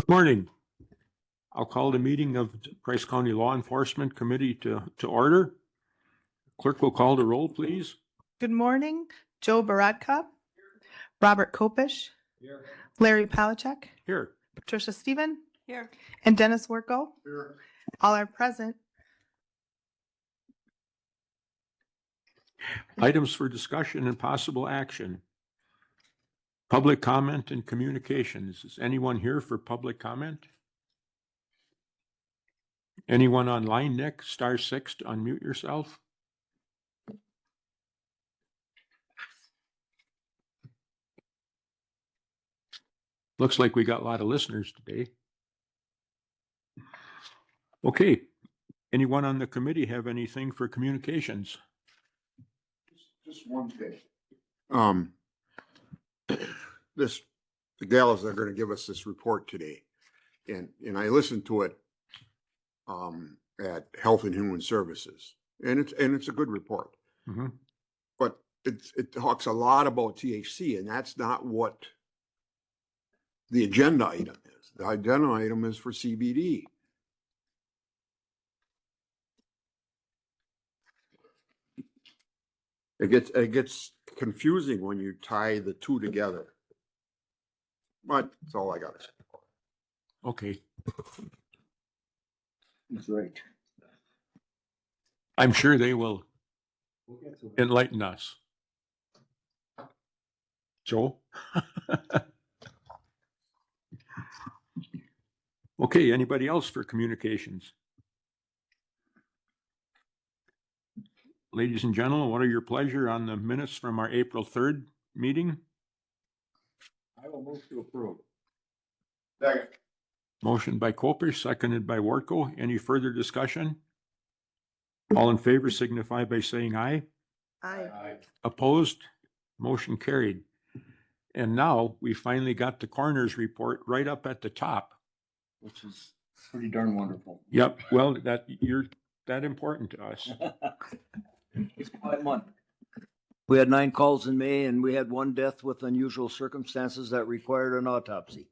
Morning. I'll call the meeting of the Price County Law Enforcement Committee to order. Clerk will call the roll, please. Good morning, Joe Borodka, Robert Kopish, Here. Larry Palachuk, Here. Patricia Steven, Here. and Dennis Worko. Here. All are present. Items for discussion and possible action. Public comment and communications. Is anyone here for public comment? Anyone online, Nick? *6 to unmute yourself. Looks like we got a lot of listeners today. Okay. Anyone on the committee have anything for communications? Just one thing. The gals are going to give us this report today, and I listened to it at Health and Human Services, and it's a good report. Mm-hmm. But it talks a lot about THC, and that's not what the agenda item is. The agenda item is for CBD. It gets confusing when you tie the two together. But that's all I got to say. Okay. That's right. I'm sure they will enlighten us. Joe? Okay, anybody else for communications? Ladies and gentlemen, what are your pleasure on the minutes from our April 3rd meeting? I will move to approve. Second. Motion by Kopish, seconded by Worko. Any further discussion? All in favor signify by saying aye. Aye. Opposed? Motion carried. And now we finally got the coroner's report right up at the top. Which is pretty darn wonderful. Yep, well, you're that important to us. It's quite a month. We had 9 calls in May and we had 1 death with unusual circumstances that required an autopsy.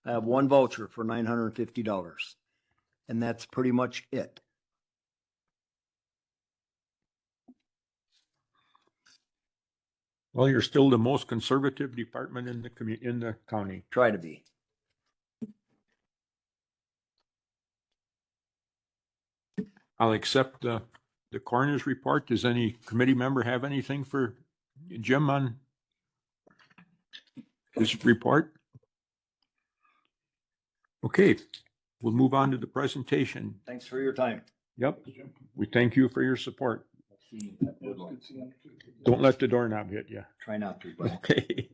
I have 1 voucher for $950 and that's pretty much it. Well, you're still the most conservative department in the county. Try to be. I'll accept the coroner's report. Does any committee member have anything for Jim on his report? Okay, we'll move on to the presentation. Thanks for your time. Yep, we thank you for your support. Don't let the doorknob hit you. Try not to, but Okay,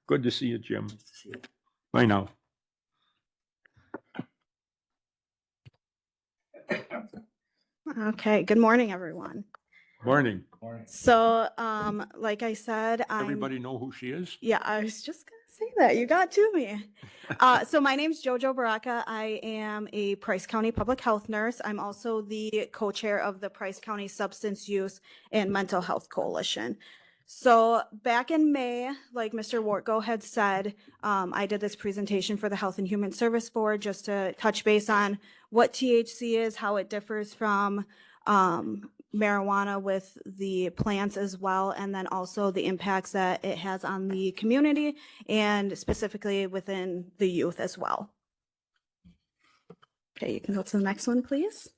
good to see you, Jim. nice to see you. Bye now. Okay, good morning, everyone. Morning. So, like I said, Everybody know who she is? Yeah, I was just gonna say that. You got to me. So my name's Jojo Baraka. I am a Price County public health nurse. I'm also the co-chair of the Price County Substance Use and Mental Health Coalition. So back in May, like Mr. Wortko had said, I did this presentation for the Health and Human Service Board just to touch base on what THC is, how it differs from marijuana with the plants as well, and then also the impacts that it has on the community and specifically within the youth as well. Okay, you can go to the next one, please.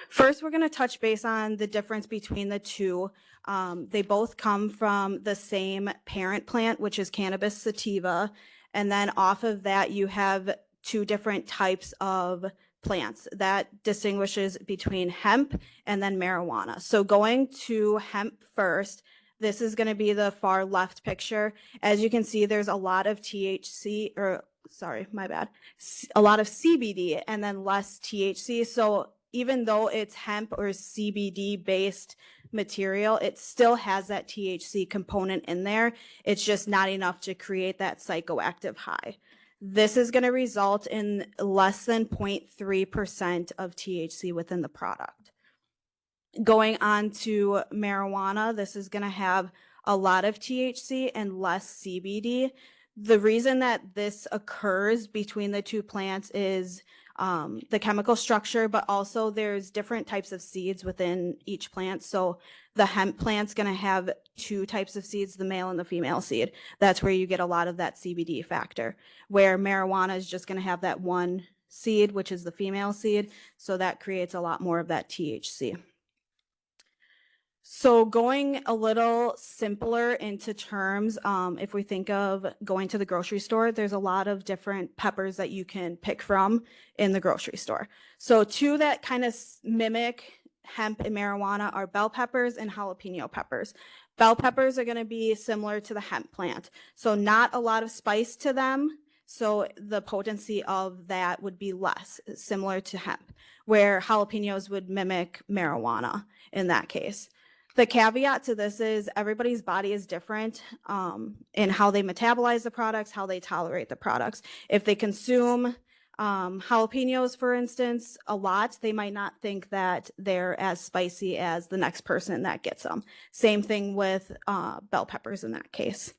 First, we're going to touch base on the difference between the two. They both come from the same parent plant, which is Cannabis sativa. And then off of that, you have 2 different types of plants that distinguishes between hemp and then marijuana. So going to hemp first, this is going to be the far left picture. As you can see, there's a lot of THC, or sorry, my bad, a lot of CBD and then less THC. So even though it's hemp or CBD based material, it still has that THC component in there. It's just not enough to create that psychoactive high. This is going to result in less than 0.3% of THC within the product. Going on to marijuana, this is going to have a lot of THC and less CBD. The reason that this occurs between the two plants is the chemical structure, but also there's different types of seeds within each plant. So the hemp plant's going to have two types of seeds, the male and the female seed. That's where you get a lot of that CBD factor, where marijuana is just going to have that one seed, which is the female seed. So that creates a lot more of that THC. So going a little simpler into terms, if we think of going to the grocery store, there's a lot of different peppers that you can pick from in the grocery store. So two that kind of mimic hemp and marijuana are bell peppers and jalapeno peppers. Bell peppers are going to be similar to the hemp plant. So not a lot of spice to them. So the potency of that would be less, similar to hemp, where jalapenos would mimic marijuana in that case. The caveat to this is everybody's body is different in how they metabolize the products, how they tolerate the products. If they consume jalapenos, for instance, a lot, they might not think that they're as spicy as the next person that gets them. Same thing with bell peppers in that case.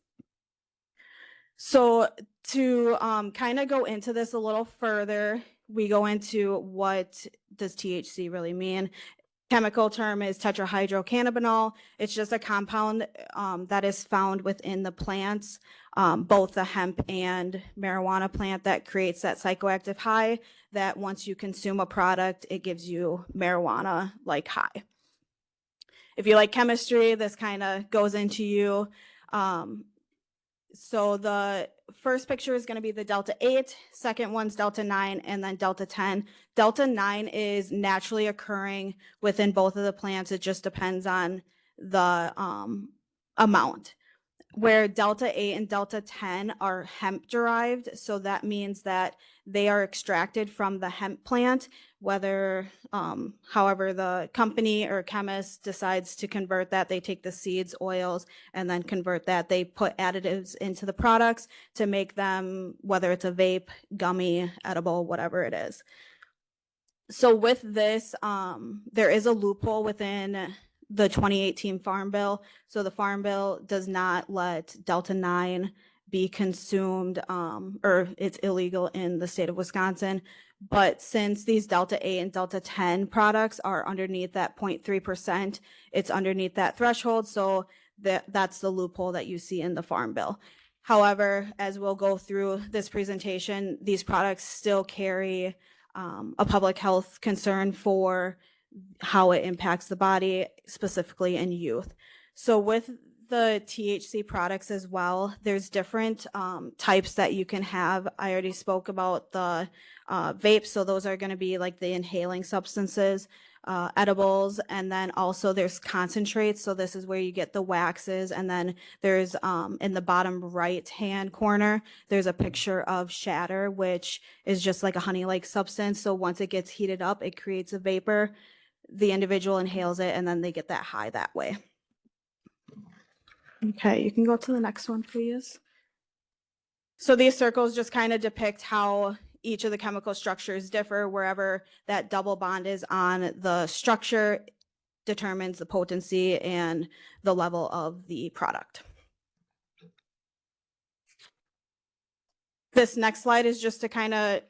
So to kind of go into this a little further, we go into what does THC really mean. Chemical term is tetrahydrocannabinol. It's just a compound that is found within the plants, both the hemp and marijuana plant, that creates that psychoactive high that once you consume a product, it gives you marijuana-like high. If you like chemistry, this kind of goes into you. So the first picture is going to be the Delta 8, second one's Delta 9, and then Delta 10. Delta 9 is naturally occurring within both of the plants. It just depends on the amount. Where Delta 8 and Delta 10 are hemp derived, so that means that they are extracted from the hemp plant, whether, however, the company or chemist decides to convert that, they take the seeds, oils, and then convert that. They put additives into the products to make them, whether it's a vape, gummy, edible, whatever it is. So with this, there is a loophole within the 2018 Farm Bill. So the Farm Bill does not let Delta 9 be consumed, or it's illegal in the state of Wisconsin. But since these Delta 8 and Delta 10 products are underneath that 0.3%, it's underneath that threshold. So that's the loophole that you see in the Farm Bill. However, as we'll go through this presentation, these products still carry a public health concern for how it impacts the body, specifically in youth. So with the THC products as well, there's different types that you can have. I already spoke about the vapes, so those are going to be like the inhaling substances, edibles, and then also there's concentrates. So this is where you get the waxes, and then there's in the bottom right hand corner, there's a picture of shatter, which is just like a honey-like substance. So once it gets heated up, it creates a vapor. The individual inhales it, and then they get that high that way. Okay, you can go to the next one, please. So these circles just kind of depict how each of the chemical structures differ. Wherever that double bond is on the structure determines the potency and the level of the product. This next slide is just to kind of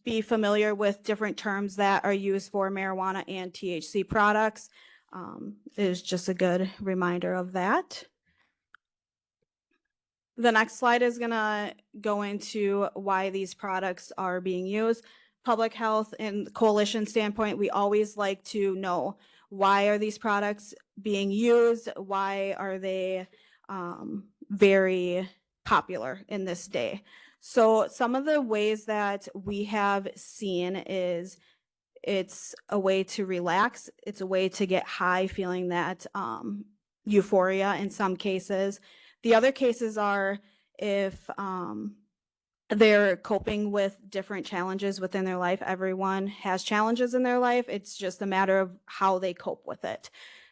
be familiar with different terms that are used for marijuana and THC products. It is just a good reminder of that. The next slide is going to go into why these products are being used. Public health and coalition standpoint, we always like to know, why are these products being used? Why are they very popular in this day? So some of the ways that we have seen is it's a way to relax. It's a way to get high, feeling that euphoria in some cases. The other cases are if they're coping with different challenges within their life. Everyone has challenges in their life. It's just a matter of how they cope with it.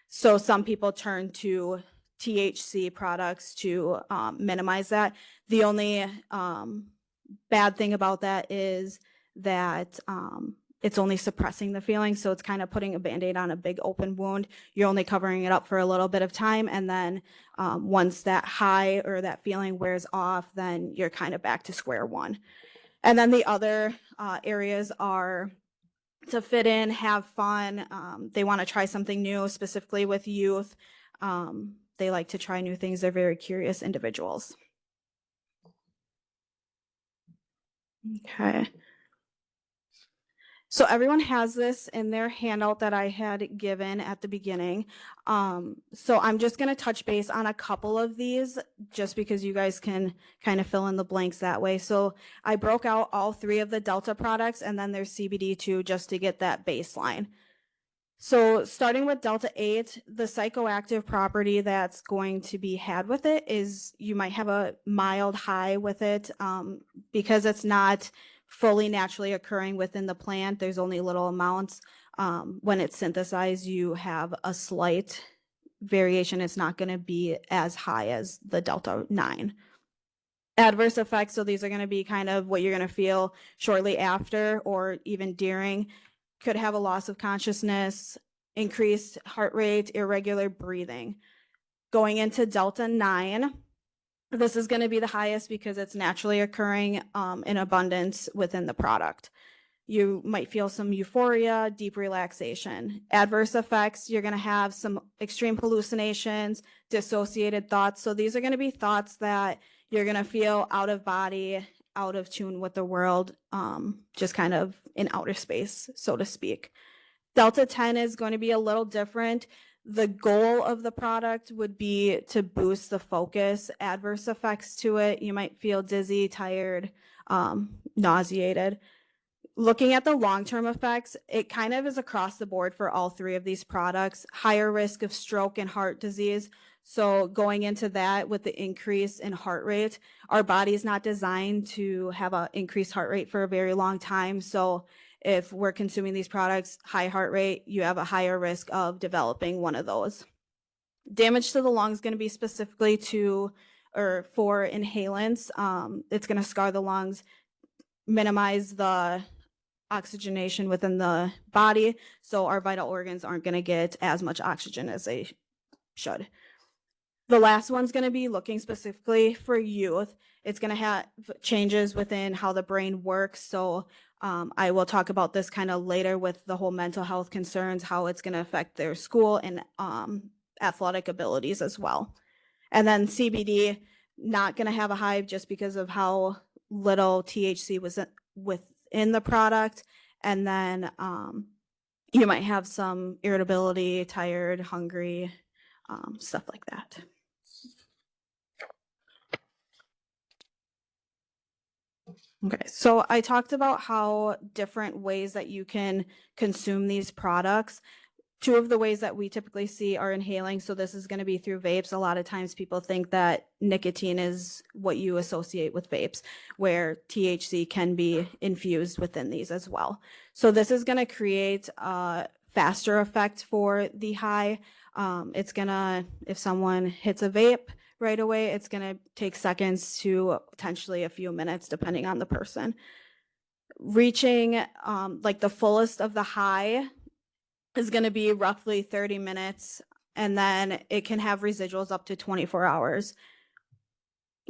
So some people turn to THC products to minimize that. The only bad thing about that is that it's only suppressing the feeling. So it's kind of putting a Band-Aid on a big open wound. You're only covering it up for a little bit of time. And then once that high or that feeling wears off, then you're kind of back to square one. And then the other areas are to fit in, have fun. They want to try something new, specifically with youth. They like to try new things. They're very curious individuals. Okay. So everyone has this in their handout that I had given at the beginning. So I'm just going to touch base on a couple of these just because you guys can kind of fill in the blanks that way. So I broke out all 3 of the Delta products and then there's CBD too, just to get that baseline. So starting with Delta 8, the psychoactive property that's going to be had with it is you might have a mild high with it because it's not fully naturally occurring within the plant. There's only little amounts. When it's synthesized, you have a slight variation. It's not going to be as high as the Delta 9. Adverse effects, so these are going to be kind of what you're going to feel shortly after or even during. Could have a loss of consciousness, increased heart rate, irregular breathing. Going into Delta 9, this is going to be the highest because it's naturally occurring in abundance within the product. You might feel some euphoria, deep relaxation. Adverse effects, you're going to have some extreme hallucinations, dissociated thoughts. So these are going to be thoughts that you're going to feel out of body, out of tune with the world, just kind of in outer space, so to speak. Delta 10 is going to be a little different. The goal of the product would be to boost the focus. Adverse effects to it, you might feel dizzy, tired, nauseated. Looking at the long-term effects, it kind of is across the board for all 3 of these products. Higher risk of stroke and heart disease. So going into that with the increase in heart rate, our body is not designed to have an increased heart rate for a very long time. So if we're consuming these products, high heart rate, you have a higher risk of developing one of those. Damage to the lungs is going to be specifically to or for inhalants. It's going to scar the lungs, minimize the oxygenation within the body. So our vital organs aren't going to get as much oxygen as they should. The last one's going to be looking specifically for youth. It's going to have changes within how the brain works. So I will talk about this kind of later with the whole mental health concerns, how it's going to affect their school and athletic abilities as well. And then CBD, not going to have a high just because of how little THC was within the product. And then you might have some irritability, tired, hungry, stuff like that. Okay, so I talked about how different ways that you can consume these products. 2 of the ways that we typically see are inhaling. So this is going to be through vapes. A lot of times people think that nicotine is what you associate with vapes, where THC can be infused within these as well. So this is going to create a faster effect for the high. It's going to, if someone hits a vape right away, it's going to take seconds to potentially a few minutes, depending on the person. Reaching like the fullest of the high is going to be roughly 30 minutes, and then it can have residuals up to 24 hours.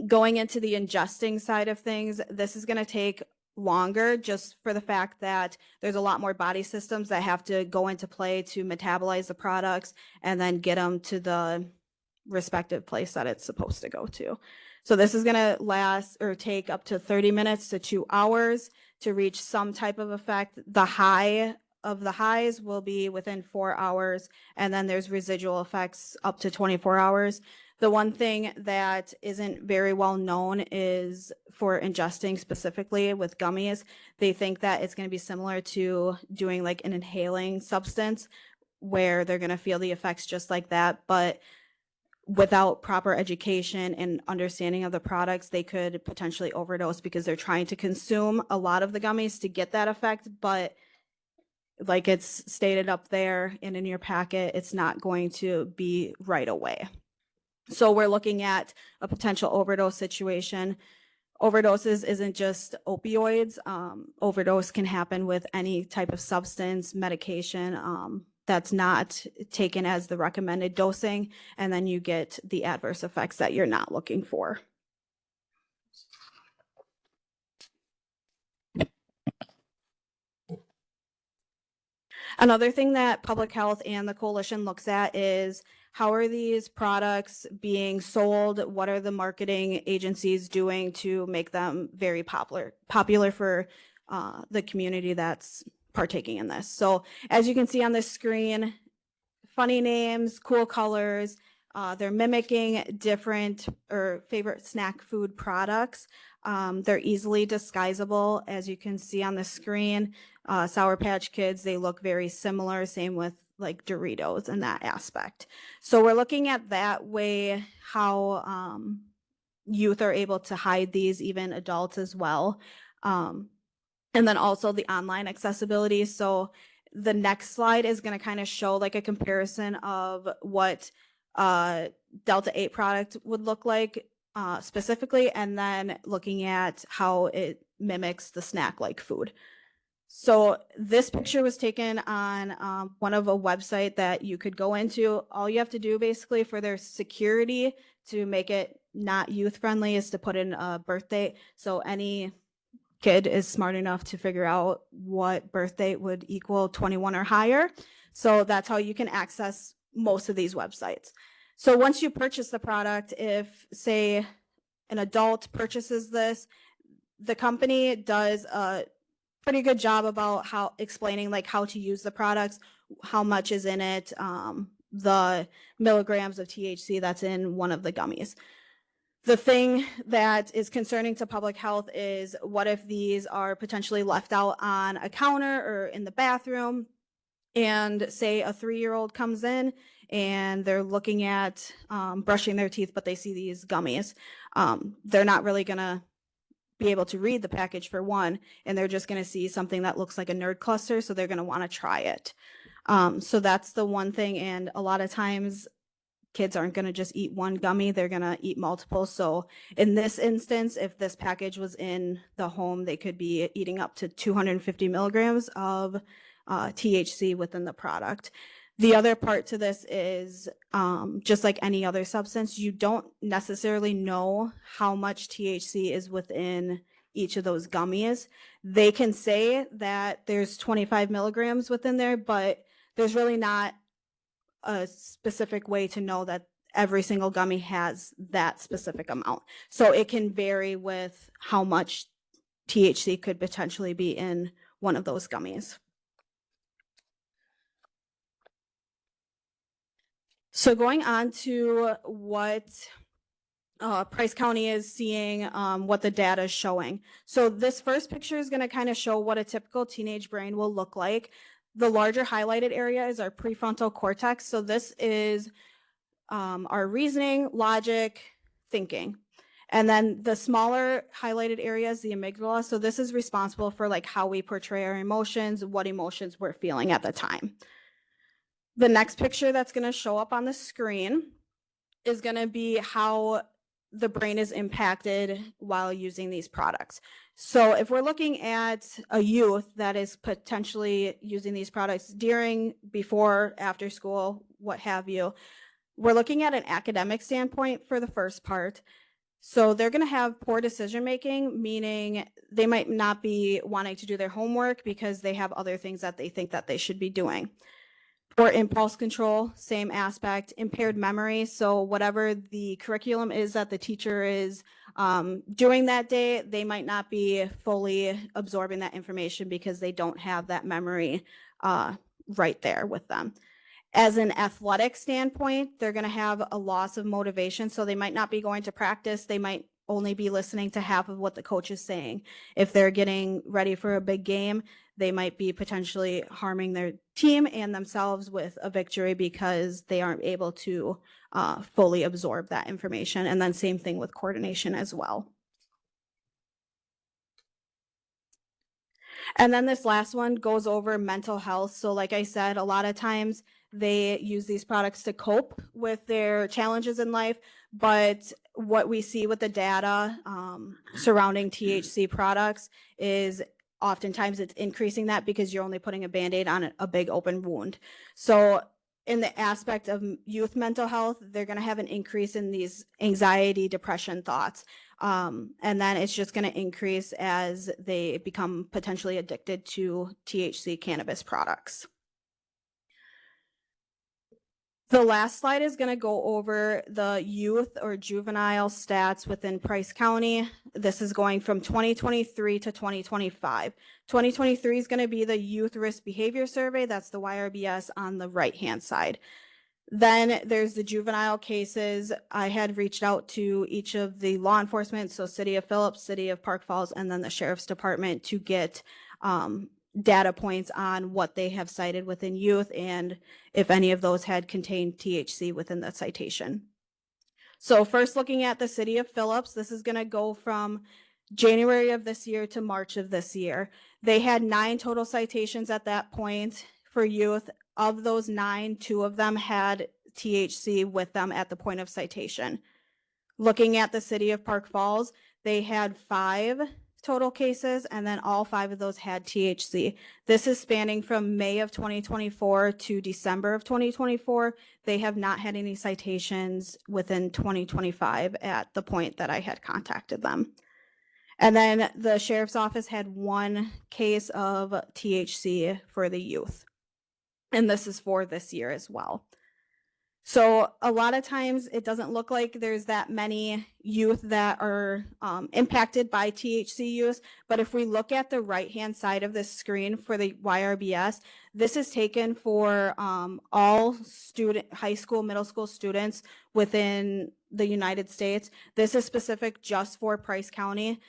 Going into the ingesting side of things, this is going to take longer just for the fact that there's a lot more body systems that have to go into play to metabolize the products and then get them to the respective place that it's supposed to go to. So this is going to last or take up to 30 minutes to 2 hours to reach some type of effect. The high of the highs will be within 4 hours, and then there's residual effects up to 24 hours. The one thing that isn't very well known is for ingesting specifically with gummies, they think that it's going to be similar to doing like an inhaling substance where they're going to feel the effects just like that. But without proper education and understanding of the products, they could potentially overdose because they're trying to consume a lot of the gummies to get that effect. But like it's stated up there and in your packet, it's not going to be right away. So we're looking at a potential overdose situation overdoses isn't just opioids. Overdose can happen with any type of substance, medication, that's not taken as the recommended dosing, and then you get the adverse effects that you're not looking for. Another thing that public health and the coalition looks at is how are these products being sold? What are the marketing agencies doing to make them very popular for the community that's partaking in this? So as you can see on this screen, funny names, cool colors, they're mimicking different or favorite snack food products. They're easily disguisable, as you can see on the screen. Sour Patch Kids, they look very similar, same with like Doritos in that aspect. So we're looking at that way how youth are able to hide these, even adults as well. And then also the online accessibility. So the next slide is going to kind of show like a comparison of what Delta 8 product would look like specifically, and then looking at how it mimics the snack-like food. So this picture was taken on one of a website that you could go into. All you have to do basically for their security to make it not youth-friendly is to put in a birth date. So any kid is smart enough to figure out what birth date would equal 21 or higher. So that's how you can access most of these websites. So once you purchase the product, if say an adult purchases this, the company does a pretty good job about how explaining like how to use the products, how much is in it, the milligrams of THC that's in one of the gummies. The thing that is concerning to public health is what if these are potentially left out on a counter or in the bathroom, and say a 3-year-old comes in and they're looking at brushing their teeth, but they see these gummies. They're not really gonna be able to read the package for one, and they're just gonna see something that looks like a nerd cluster, so they're gonna wanna try it. So that's the one thing, and a lot of times kids aren't gonna just eat one gummy, they're gonna eat multiple. So in this instance, if this package was in the home, they could be eating up to 250 milligrams of THC within the product. The other part to this is just like any other substance, you don't necessarily know how much THC is within each of those gummies. They can say that there's 25 milligrams within there, but there's really not a specific way to know that every single gummy has that specific amount. So it can vary with how much THC could potentially be in one of those gummies. So going on to what Price County is seeing, what the data is showing. So this first picture is going to kind of show what a typical teenage brain will look like. The larger highlighted area is our prefrontal cortex. So this is our reasoning, logic, thinking. And then the smaller highlighted area is the amygdala. So this is responsible for like how we portray our emotions, what emotions we're feeling at the time. The next picture that's going to show up on the screen is going to be how the brain is impacted while using these products. So if we're looking at a youth that is potentially using these products during, before, after school, what have you, we're looking at an academic standpoint for the first part. So they're going to have poor decision making, meaning they might not be wanting to do their homework because they have other things that they think that they should be doing. Poor impulse control, same aspect. Impaired memory, so whatever the curriculum is that the teacher is doing that day, they might not be fully absorbing that information because they don't have that memory right there with them. As an athletic standpoint, they're going to have a loss of motivation, so they might not be going to practice. They might only be listening to half of what the coach is saying. If they're getting ready for a big game, they might be potentially harming their team and themselves with a victory because they aren't able to fully absorb that information. And then same thing with coordination as well. And then this last one goes over mental health. So like I said, a lot of times They use these products to cope with their challenges in life. But what we see with the data surrounding THC products is oftentimes it's increasing that because you're only putting a Band-Aid on a big open wound. So in the aspect of youth mental health, they're going to have an increase in these anxiety, depression thoughts. And then it's just going to increase as they become potentially addicted to THC cannabis products. The last slide is going to go over the youth or juvenile stats within Price County. This is going from 2023 to 2025. 2023 is going to be the Youth Risk Behavior Survey. That's the YRBS on the right-hand side. Then there's the juvenile cases. I had reached out to each of the law enforcement, so City of Phillips, City of Park Falls, and then the Sheriff's Department to get data points on what they have cited within youth and if any of those had contained THC within the citation. So first looking at the City of Phillips, this is going to go from January of this year to March of this year. They had 9 total citations at that point for youth. Of those 9, 2 of them had THC with them at the point of citation. Looking at the City of Park Falls, they had 5 total cases, and then all 5 of those had THC. This is spanning from May of 2024 to December of 2024. They have not had any citations within 2025 at the point that I had contacted them. And then the Sheriff's Office had 1 case of THC for the youth. And this is for this year as well. So a lot of times it doesn't look like there's that many youth that are impacted by THC use. But if we look at the right-hand side of this screen for the YRBS, this is taken for all high school, middle school students within the United States. This is specific just for Price County.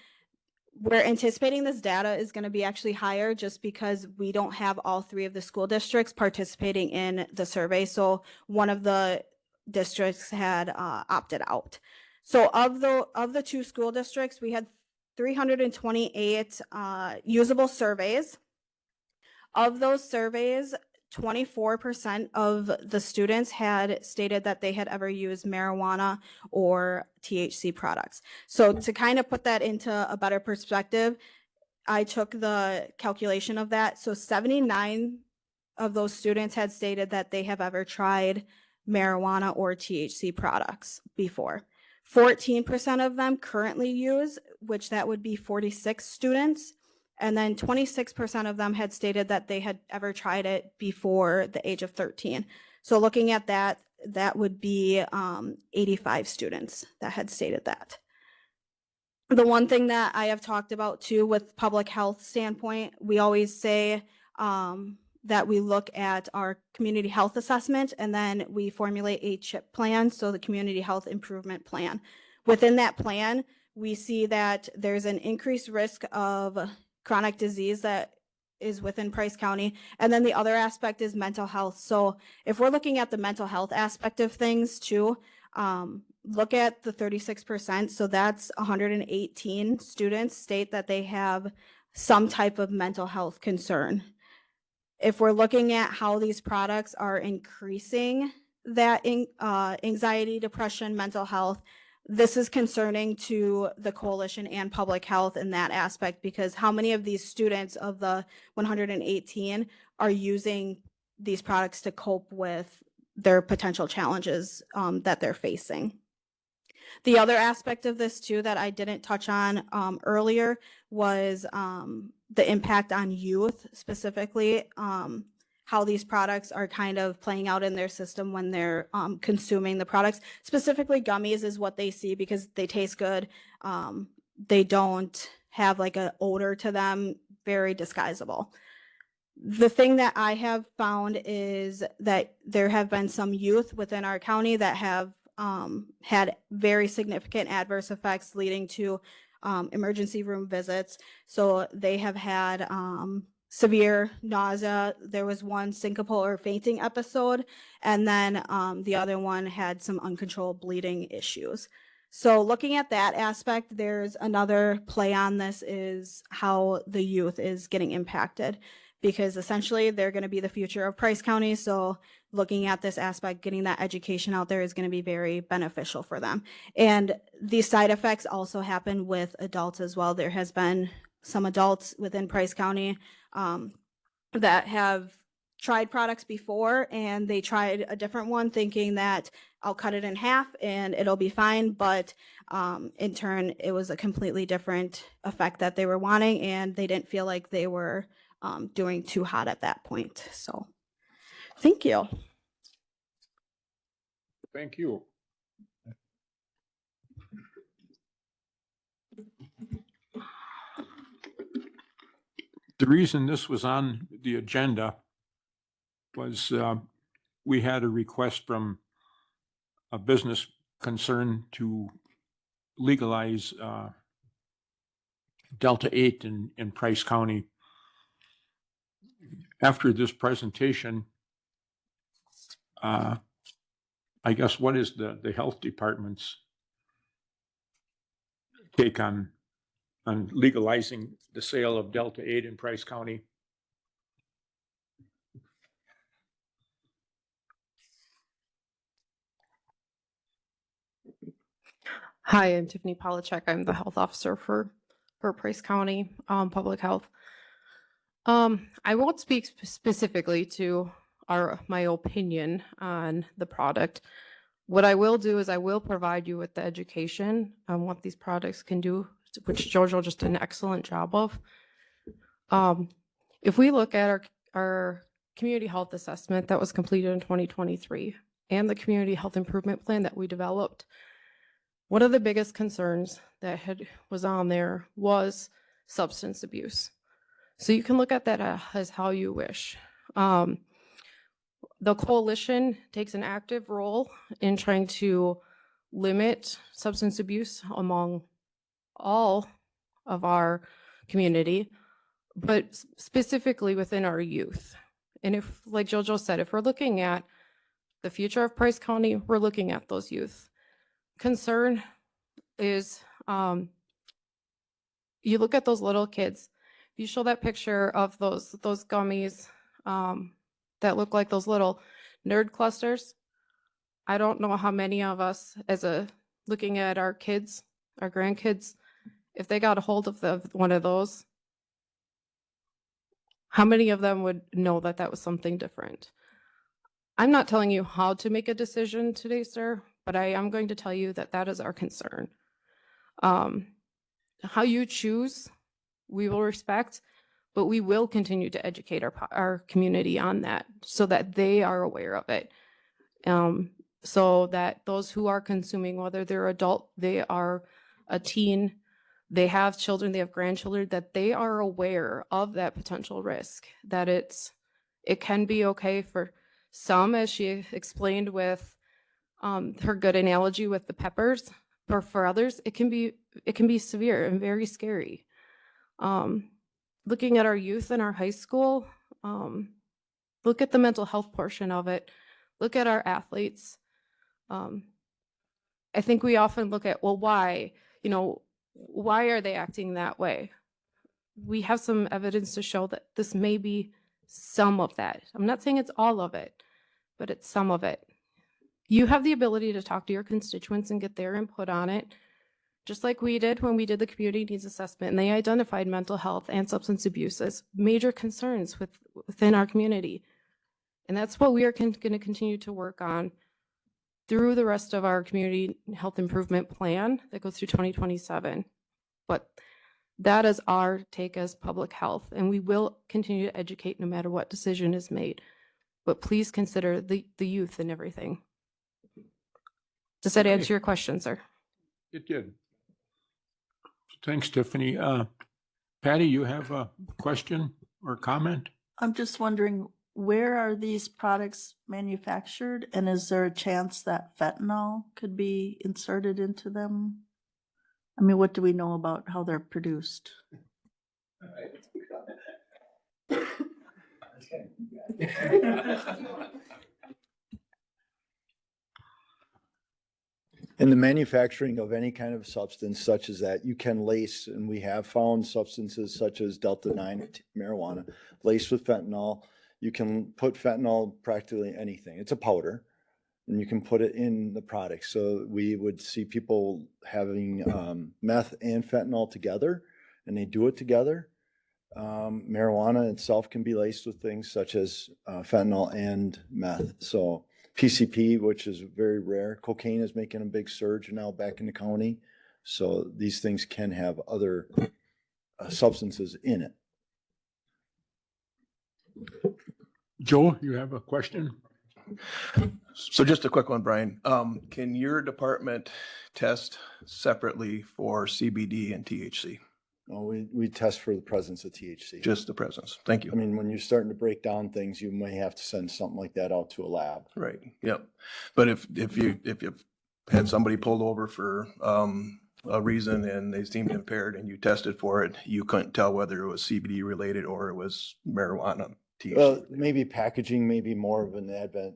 We're anticipating this data is going to be actually higher just because we don't have all 3 of the school districts participating in the survey. So one of the districts had opted out. So of the 2 school districts, we had 328 usable surveys. Of those surveys, 24% of the students had stated that they had ever used marijuana or THC products. So to kind of put that into a better perspective, I took the calculation of that. So 79 of those students had stated that they have ever tried marijuana or THC products before. 14% of them currently use, which that would be 46 students. And then 26% of them had stated that they had ever tried it before the age of 13. So looking at that, that would be 85 students that had stated that. The one thing that I have talked about too with public health standpoint, we always say that we look at our community health assessment and then we formulate a CHIP plan, so the Community Health Improvement Plan. Within that plan, we see that there's an increased risk of chronic disease that is within Price County. And then the other aspect is mental health. So if we're looking at the mental health aspect of things too, look at the 36%. So that's 118 students state that they have some type of mental health concern. If we're looking at how these products are increasing that anxiety, depression, mental health, this is concerning to the coalition and public health in that aspect, because how many of these students of the 118 are using these products to cope with their potential challenges that they're facing? The other aspect of this too that I didn't touch on earlier was the impact on youth, specifically how these products are kind of playing out in their system when they're consuming the products. Specifically gummies is what they see because they taste good. They don't have like an odor to them, very disguisable. The thing that I have found is that there have been some youth within our county that have had very significant adverse effects leading to emergency room visits. So they have had severe nausea. There was one syncopal or fainting episode, and then the other one had some uncontrolled bleeding issues. So looking at that aspect, there's another play on this is how the youth is getting impacted. because essentially they're going to be the future of Price County. So looking at this aspect, getting that education out there is going to be very beneficial for them. And these side effects also happen with adults as well. There has been some adults within Price County that have tried products before, and they tried a different one thinking that I'll cut it in half and it'll be fine. But in turn, it was a completely different effect that they were wanting, and they didn't feel like they were doing too hot at that point. So thank you. Thank you. The reason this was on the agenda was we had a request from a business concern to legalize Delta 8 in Price County. After this presentation, I guess what is the health department's take on legalizing the sale of Delta 8 in Price County? Hi, I'm Tiffany Polachek. I'm the health officer for Price County Public Health. I won't speak specifically to my opinion on the product. What I will do is I will provide you with the education on what these products can do, which Jojo just did an excellent job of. If we look at our community health assessment that was completed in 2023 and the community health improvement plan that we developed, one of the biggest concerns that was on there was substance abuse. So you can look at that as how you wish. The coalition takes an active role in trying to limit substance abuse among all of our community, but specifically within our youth. And if, like Jojo said, if we're looking at the future of Price County, we're looking at those youth. Concern is you look at those little kids. If you show that picture of those gummies that look like those little nerd clusters, I don't know how many of us, looking at our kids, our grandkids, if they got a hold of one of those, how many of them would know that that was something different? I'm not telling you how to make a decision today, sir, but I am going to tell you that that is our concern. How you choose, we will respect, but we will continue to educate our community on that so that they are aware of it. So that those who are consuming, whether they're adult, they are a teen, they have children, they have grandchildren, that they are aware of that potential risk, that it can be okay for some, as she explained with her good analogy with the peppers, but for others, it can be severe and very scary. Looking at our youth in our high school, look at the mental health portion of it, look at our athletes. I think we often look at, well, why? Why are they acting that way? We have some evidence to show that this may be some of that. I'm not saying it's all of it, but it's some of it. You have the ability to talk to your constituents and get their input on it, just like we did when we did the community needs assessment, and they identified mental health and substance abuse as major concerns within our community. And that's what we are going to continue to work on through the rest of our community health improvement plan that goes through 2027. But that is our take as public health, and we will continue to educate no matter what decision is made. But please consider the youth and everything. Does that answer your question, sir? It did. Thanks, Tiffany. Patty, you have a question or comment? I'm just wondering, where are these products manufactured, and is there a chance that fentanyl could be inserted into them? I mean, what do we know about how they're produced? In the manufacturing of any kind of substance such as that, you can lace, and we have found substances such as Delta-9 marijuana laced with fentanyl. You can put fentanyl practically anything. It's a powder, and you can put it in the product. So we would see people having meth and fentanyl together, and they do it together. Marijuana itself can be laced with things such as fentanyl and meth. So PCP, which is very rare. Cocaine is making a big surge now back in the county. So these things can have other substances in it. Joe, you have a question? So just a quick one, Brian. Can your department test separately for CBD and THC? Well, we test for the presence of THC. Just the presence. Thank I you. mean, when you're starting to break down things, you may have to send something like that out to a lab. Right. Yep. But if you had somebody pulled over for a reason and they seemed impaired and you tested for it, you couldn't tell whether it was CBD related or it was marijuana. THC. Well, maybe packaging may be more of an advent,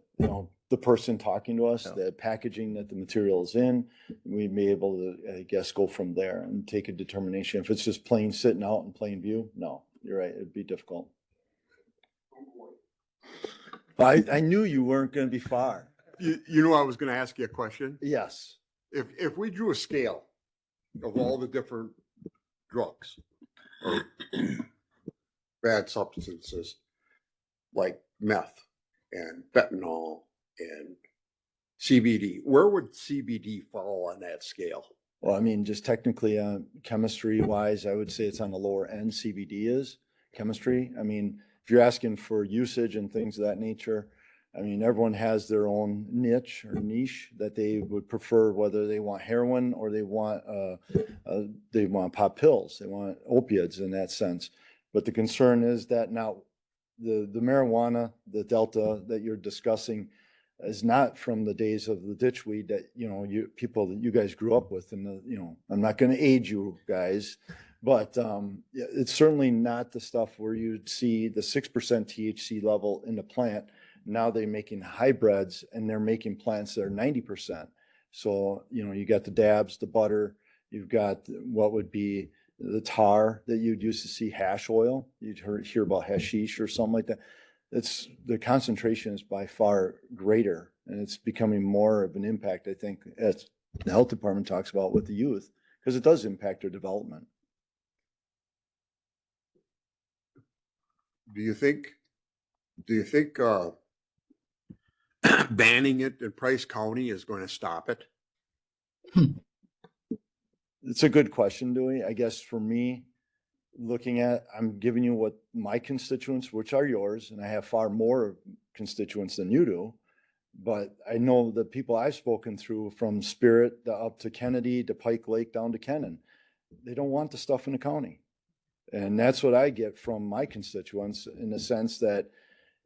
the person talking to us, Yeah. the packaging that the material is in, we'd be able to, I guess, go from there and take a determination. If it's just plain sitting out in plain view, no, you're right, it'd be difficult. I knew you weren't gonna be far. You know, I was gonna ask you a question. Yes. If we drew a scale of all the different drugs or bad substances like meth and fentanyl and CBD, where would CBD fall on that scale? Well, I mean, just technically, chemistry wise, I would say it's on the lower end. CBD is chemistry. I mean, if you're asking for usage and things of that nature, I mean, everyone has their own niche or niche that they would prefer, whether they want heroin or they want pop pills, they want opiates in that sense. But the concern is that now the marijuana, the Delta that you're discussing, is not from the days of the ditchweed that you guys grew up with. And I'm not going to age you guys, but it's certainly not the stuff where you'd see the 6% THC level in the plant. Now they're making hybrids and they're making plants that are 90%. So you got the dabs, the butter, you've got what would be the tar that you'd used to see, hash oil. You'd hear about hashish or something like that. The concentration is by far greater, and it's becoming more of an impact, I think, as the health department talks about with the youth, because it does impact their development. Do you think banning it in Price County is going to stop it? It's a good question, Dewey. I guess for me, I'm giving you what my constituents, which are yours, and I have far more constituents than you do. But I know the people I've spoken through from Spirit up to Kennedy to Pike Lake down to Kennon, they don't want the stuff in the county. And that's what I get from my constituents, in the sense that,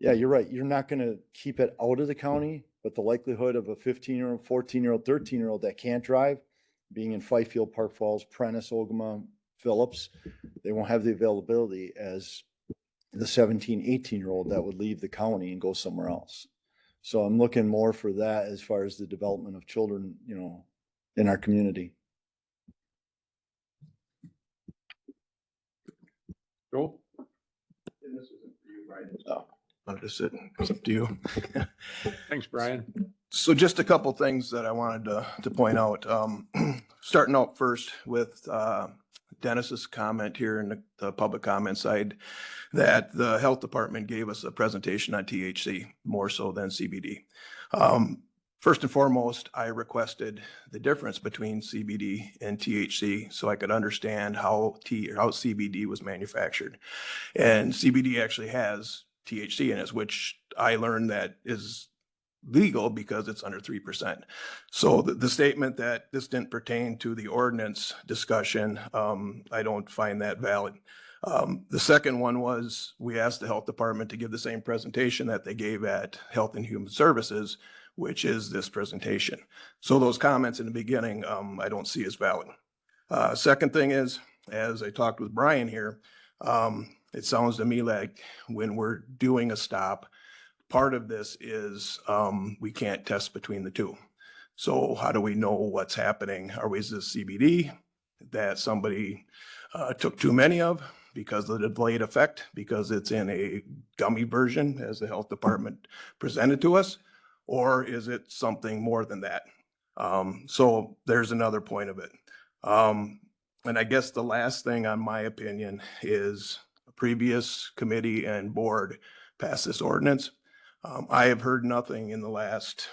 yeah, you're right. You're not going to keep it out of the county, but the likelihood of a 15-year-old, 14-year-old, 13-year-old that can't drive, being in Fifield, Park Falls, Prentice, Ogama, Phillips, they won't have the availability as the 17, 18-year-old that would leave the county and go somewhere else. So I'm looking more for that as far as the development of children, in our community. Joe? This isn't for you, Brian. So, wanted to sit. It's up to you. Thanks, Brian. So just a couple things that I wanted to point out. Starting out first with Dennis's comment here in the public comment side, that the health department gave us a presentation on THC more so than CBD. First and foremost, I requested the difference between CBD and THC so I could understand how CBD was manufactured. And CBD actually has THC in it, which I learned that is legal because it's under 3%. So the statement that this didn't pertain to the ordinance discussion, I don't find that valid. The second one was, we asked the health department to give the same presentation that they gave at Health and Human Services, which is this presentation. So those comments in the beginning, I don't see as valid. Second thing is, as I talked with Brian here, it sounds to me like when we're doing a stop, part of this is we can't test between the two. So how do we know what's happening? Is this CBD that somebody took too many of because of the delayed effect, because it's in a gummy version as the health department presented to us? Or is it something more than that? So there's another point of it. And I guess the last thing on my opinion is a previous committee and board passed this ordinance. I have heard nothing in the last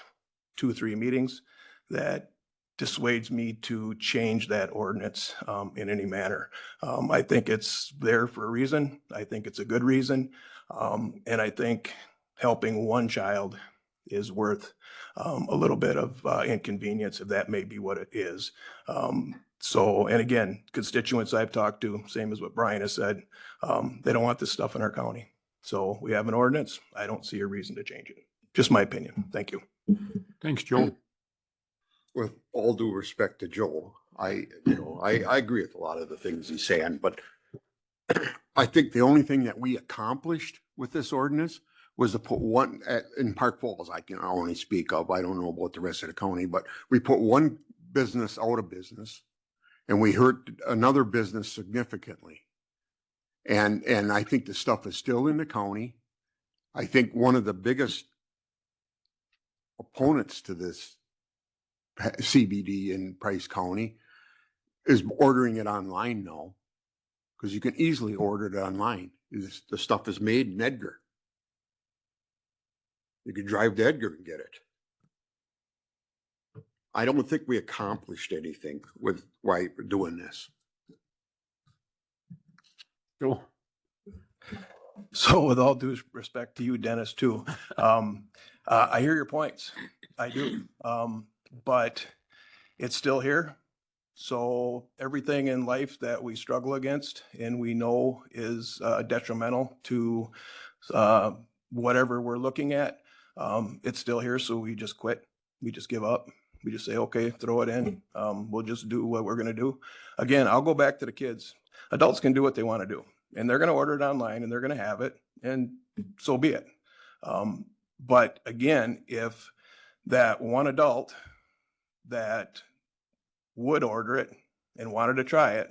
2-3 meetings that dissuades me to change that ordinance in any manner. I think it's there for a reason. I think it's a good reason. And I think helping one child is worth a little bit of inconvenience, if that may be what it is. And again, constituents I've talked to, same as what Brian has said, they don't want this stuff in our county. So we have an ordinance. I don't see a reason to change it. Just my opinion. Thank you. Thanks, Joe. With all due respect to Joel, I agree with a lot of the things he's saying, but I think the only thing that we accomplished with this ordinance was to put one in Park Falls. I can only speak of. I don't know about the rest of the county, but we put one business out of business, and we hurt another business significantly. And I think the stuff is still in the county. I think one of the biggest opponents to this CBD in Price County is ordering it online now, because you can easily order it online. The stuff is made in Edgar. You can drive to Edgar and get it. I don't think we accomplished anything with why we're doing this. Joe. So with all due respect to you, Dennis, too, I hear your points. I do. But it's still here. So everything in life that we struggle against and we know is detrimental to whatever we're looking at, it's still here. So we just quit. We just give up. We just say, okay, throw it in. We'll just do what we're going to do. Again, I'll go back to the kids. Adults can do what they want to do, and they're going to order it online and they're going to have it, and so be it. But again, if that one adult that would order it and wanted to try it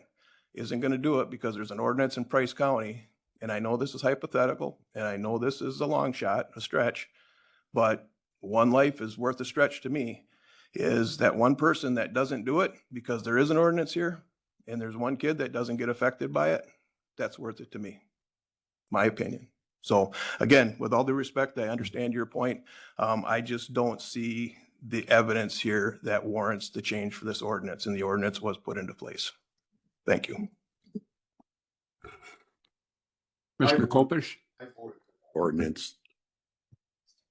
isn't going to do it because there's an ordinance in Price County, and I know this is hypothetical, and I know this is a long shot, a stretch, but one life is worth a stretch to me, is that one person that doesn't do it because there is an ordinance here, and there's one kid that doesn't get affected by it, that's worth it to me, my opinion. So again, with all due respect, I understand your point. I just don't see the evidence here that warrants the change for this ordinance, and the ordinance was put into place. Thank you. Mr. Kopish? Ordinance.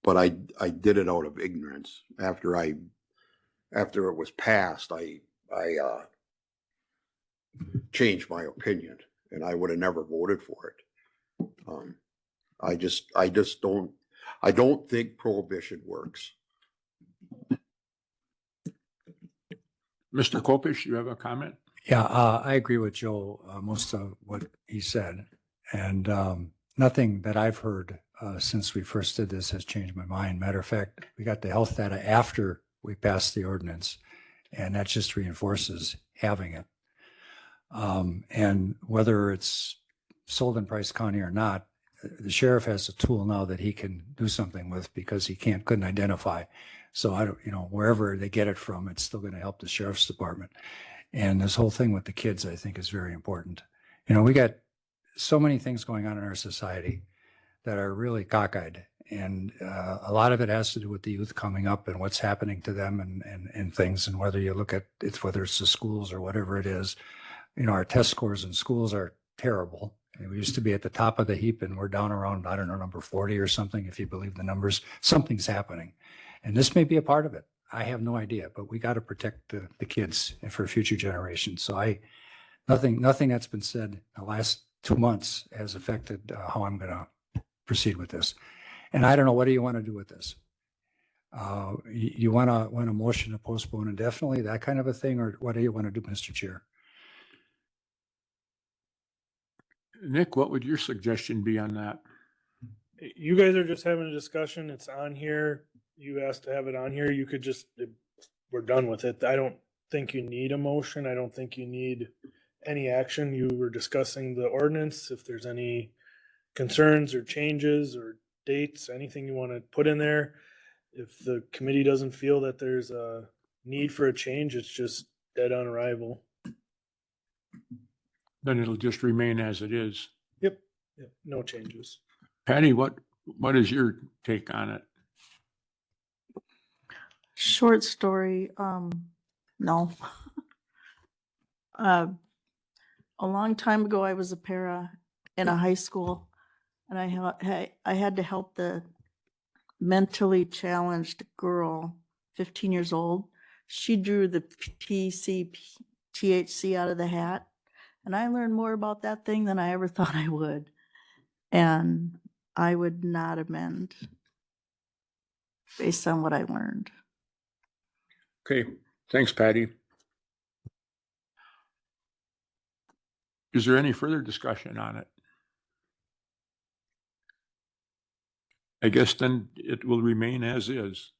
But I did it out of ignorance. After it was passed, I changed my opinion, and I would have never voted for it. I don't think prohibition works. Mr. Kopish, you have a comment? Yeah, I agree with Joe, most of what he said. And nothing that I've heard since we first did this has changed my mind. Matter of fact, we got the health data after we passed the ordinance, and that just reinforces having it. And whether it's sold in Price County or not, the sheriff has a tool now that he can do something with, because he couldn't identify. So I don't, wherever they get it from, it's still going to help the sheriff's department. And this whole thing with the kids, I think, is very important. We got so many things going on in our society that are really cockeyed. And a lot of it has to do with the youth coming up and what's happening to them and things. And whether you look at it, whether it's the schools or whatever it is, our test scores in schools are terrible. And we used to be at the top of the heap, and we're down around, I don't know, number 40 or something, if you believe the numbers. Something's happening. And this may be a part of it. I have no idea, but we got to protect the kids and for future generations. So nothing that's been said in the last 2 months has affected how I'm going to proceed with this. And I don't know, what do you want to do with this? You want a motion to postpone indefinitely, that kind of a thing, or what do you want to do, Mr. Chair? Nick, what would your suggestion be on that? You guys are just having a discussion. It's on here. You asked to have it on here. You could just we're done with it. I don't think you need a motion. I don't think you need any action. You were discussing the ordinance. If there's any concerns or changes or dates, anything you want to put in there. If the committee doesn't feel that there's a need for a change, it's just dead on arrival. Then it'll just remain as it is. Yep, no changes. Patty, what is your take on it? Short story, no. A long time ago, I was a para in a high school, and I had to help the mentally challenged girl, 15 years old. She drew the THC out of the hat, and I learned more about that thing than I ever thought I would. And I would not amend based on what I learned. Okay, thanks, Patty. Is there any further discussion on it? I guess then it will remain as is.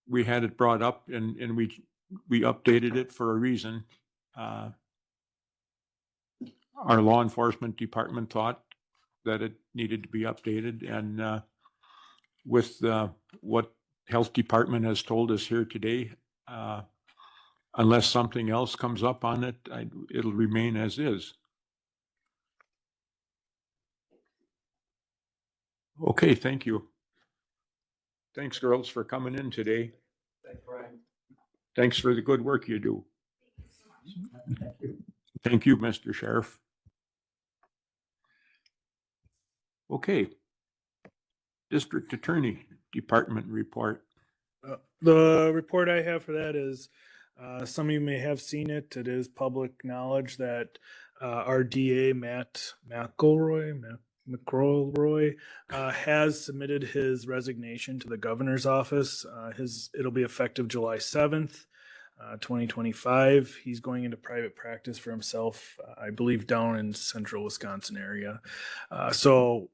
We had it brought up and we updated it for a reason. Our law enforcement department thought that it needed to be updated, and with what health department has told us here today, unless something else comes up on it, it'll remain as is. Okay, thank you. Thanks, girls, for coming in today. Thanks, Brian. Thanks for the good work you do. Thank you, Mr. Sheriff. Okay. District Attorney Department report. The report I have for that is, some of you may have seen it. It is public knowledge that our DA, Matt McElroy, has submitted his resignation to the governor's office. It'll be effective July 7th, 2025. He's going into private practice for himself, I believe down in central Wisconsin area. So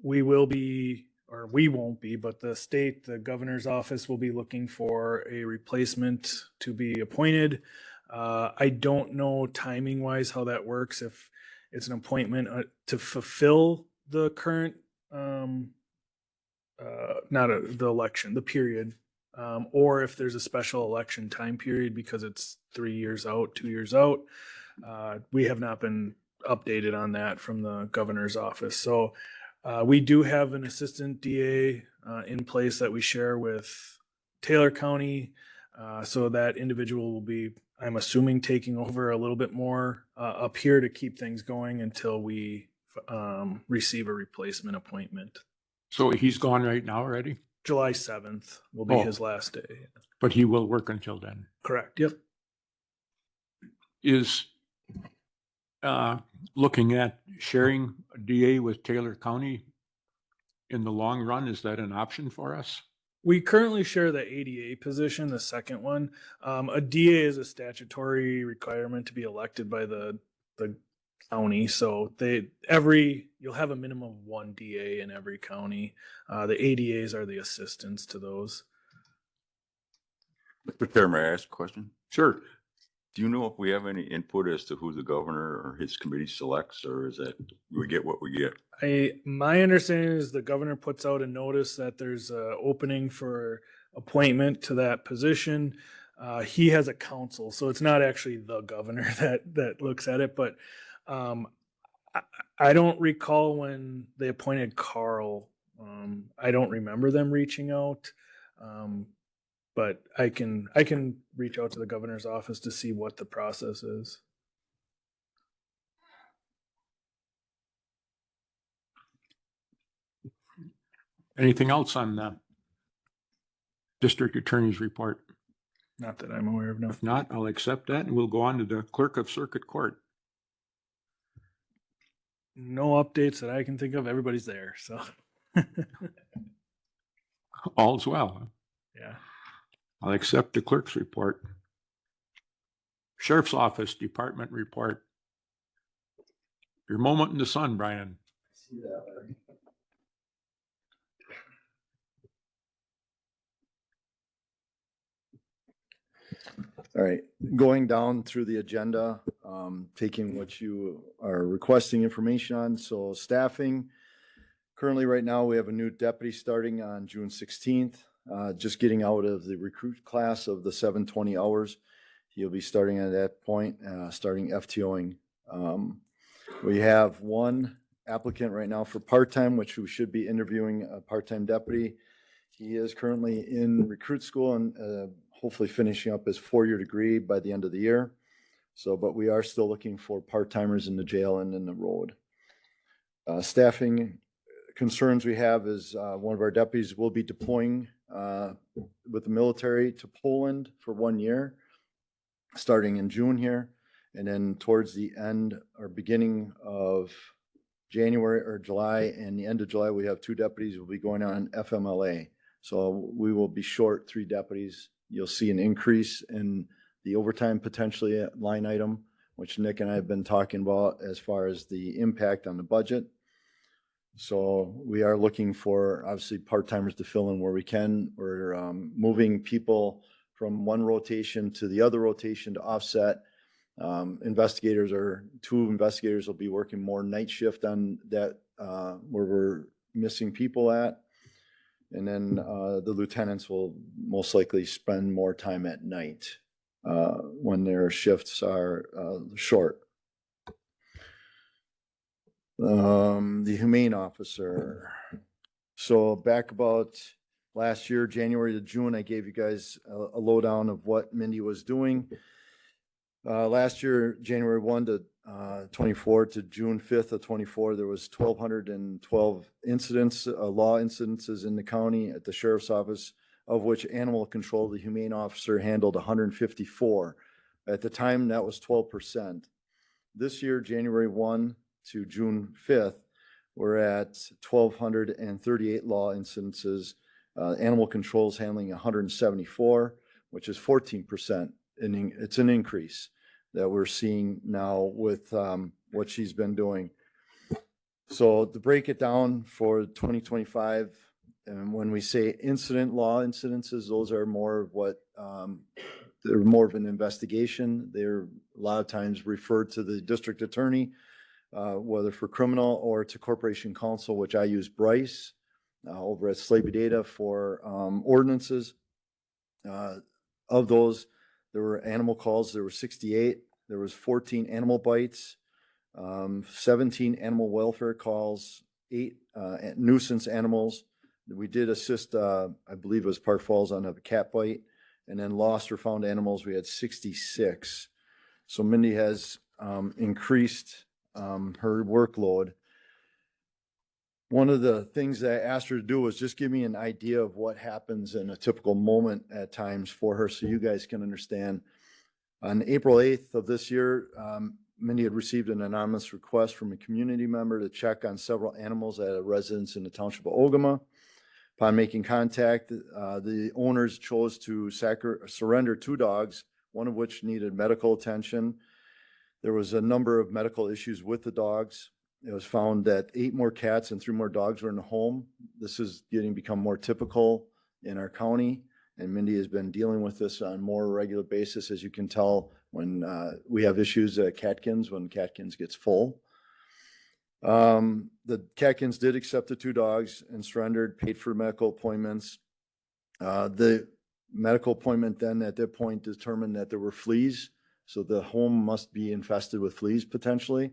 we will be, or we won't be, but the governor's office will be looking for a replacement to be appointed. I don't know timing wise how that works, if it's an appointment to fulfill the current, the election, the period, or if there's a special election time period because it's 3 years out, 2 years out. We have not been updated on that from the governor's office. So we do have an assistant DA in place that we share with Taylor County. So that individual will be, I'm assuming, taking over a little bit more up here to keep things going until we receive a replacement appointment. So he's gone right now already? July 7th will be his last day. But he will work until then. Correct. Yep. Is looking at sharing a DA with Taylor County in the long run, is that an option for us? We currently share the ADA position, the second one. A DA is a statutory requirement to be elected by the county. So you'll have a minimum of one DA in every county. The ADAs are the assistants to those. Mr. Chair, may I ask a question? Sure. Do you know if we have any input as to who the governor or his committee selects, or is that we get what we get? My understanding is the governor puts out a notice that there's an opening for appointment to that position. He has a council, so it's not actually the governor that looks at it. But I don't recall when they appointed Carl. I don't remember them reaching out. But I can reach out to the governor's office to see what the process is. Anything else on the district attorney's report? Not that I'm aware of, no. If not, I'll accept that and we'll go on to the clerk of circuit court. No updates that I can think of. Everybody's there, so. All's well. Yeah. I'll accept the clerk's report. Sheriff's Office Department report. Your moment in the sun, Brian. See that, Larry? All right, going down through the agenda, taking what you are requesting information on. So staffing, currently right now, we have a new deputy starting on June 16th, just getting out of the recruit class of the 720 hours. He'll be starting at that point, starting FTOing. We have one applicant right now for part-time, which we should be interviewing a part-time deputy. He is currently in recruit school and hopefully finishing up his 4-year degree by the end of the year. So, but we are still looking for part-timers in the jail and in the road. Staffing concerns we have is one of our deputies will be deploying with the military to Poland for 1 year, starting in June here. And then towards the end or beginning of January or July and the end of July, we have 2 deputies will be going on FMLA. So we will be short 3 deputies. You'll see an increase in the overtime potentially line item, which Nick and I have been talking about as far as the impact on the budget. So we are looking for obviously part-timers to fill in where we can. We're moving people from one rotation to the other rotation to offset. 2 investigators will be working more night shift on that where we're missing people at. And then the lieutenants will most likely spend more time at night when their shifts are short. The humane officer. So back about last year, January to June, I gave you guys a lowdown of what Mindy was doing. Last year, January 1 to 24 to June 5th of 24, there was 1,212 incidents, law incidences in the county at the sheriff's office, of which animal control, the humane officer handled 154. At the time, that was 12%. This year, January 1 to June 5th, we're at 1,238 law incidences. Animal controls handling 174, which is 14%. It's an increase that we're seeing now with what she's been doing. So to break it down for 2025, and when we say law incidences, those are more of what they're more of an investigation. They're a lot of times referred to the district attorney, whether for criminal or to corporation counsel, which I use Bryce over at Slaby Data for ordinances. Of those, there were animal calls. There were 68. There was 14 animal bites, 17 animal welfare calls, 8 nuisance animals. We did assist, I believe it was Park Falls on a cat bite, and then lost or found animals. We had 66. So Mindy has increased her workload. One of the things that I asked her to do was just give me an idea of what happens in a typical moment at times for her so you guys can understand. On April 8th of this year, Mindy had received an anonymous request from a community member to check on several animals at a residence in the township of Ogama. Upon making contact, the owners chose to surrender 2 dogs, one of which needed medical attention. There was a number of medical issues with the dogs. It was found that 8 more cats and 3 more dogs were in the home. This is become more typical in our county, and Mindy has been dealing with this on a more regular basis, as you can tell when we have issues at Catkins, when Catkins gets full. The Catkins did accept the 2 dogs and surrendered, paid for medical appointments. The medical appointment then at that point determined that there were fleas, so the home must be infested with fleas potentially.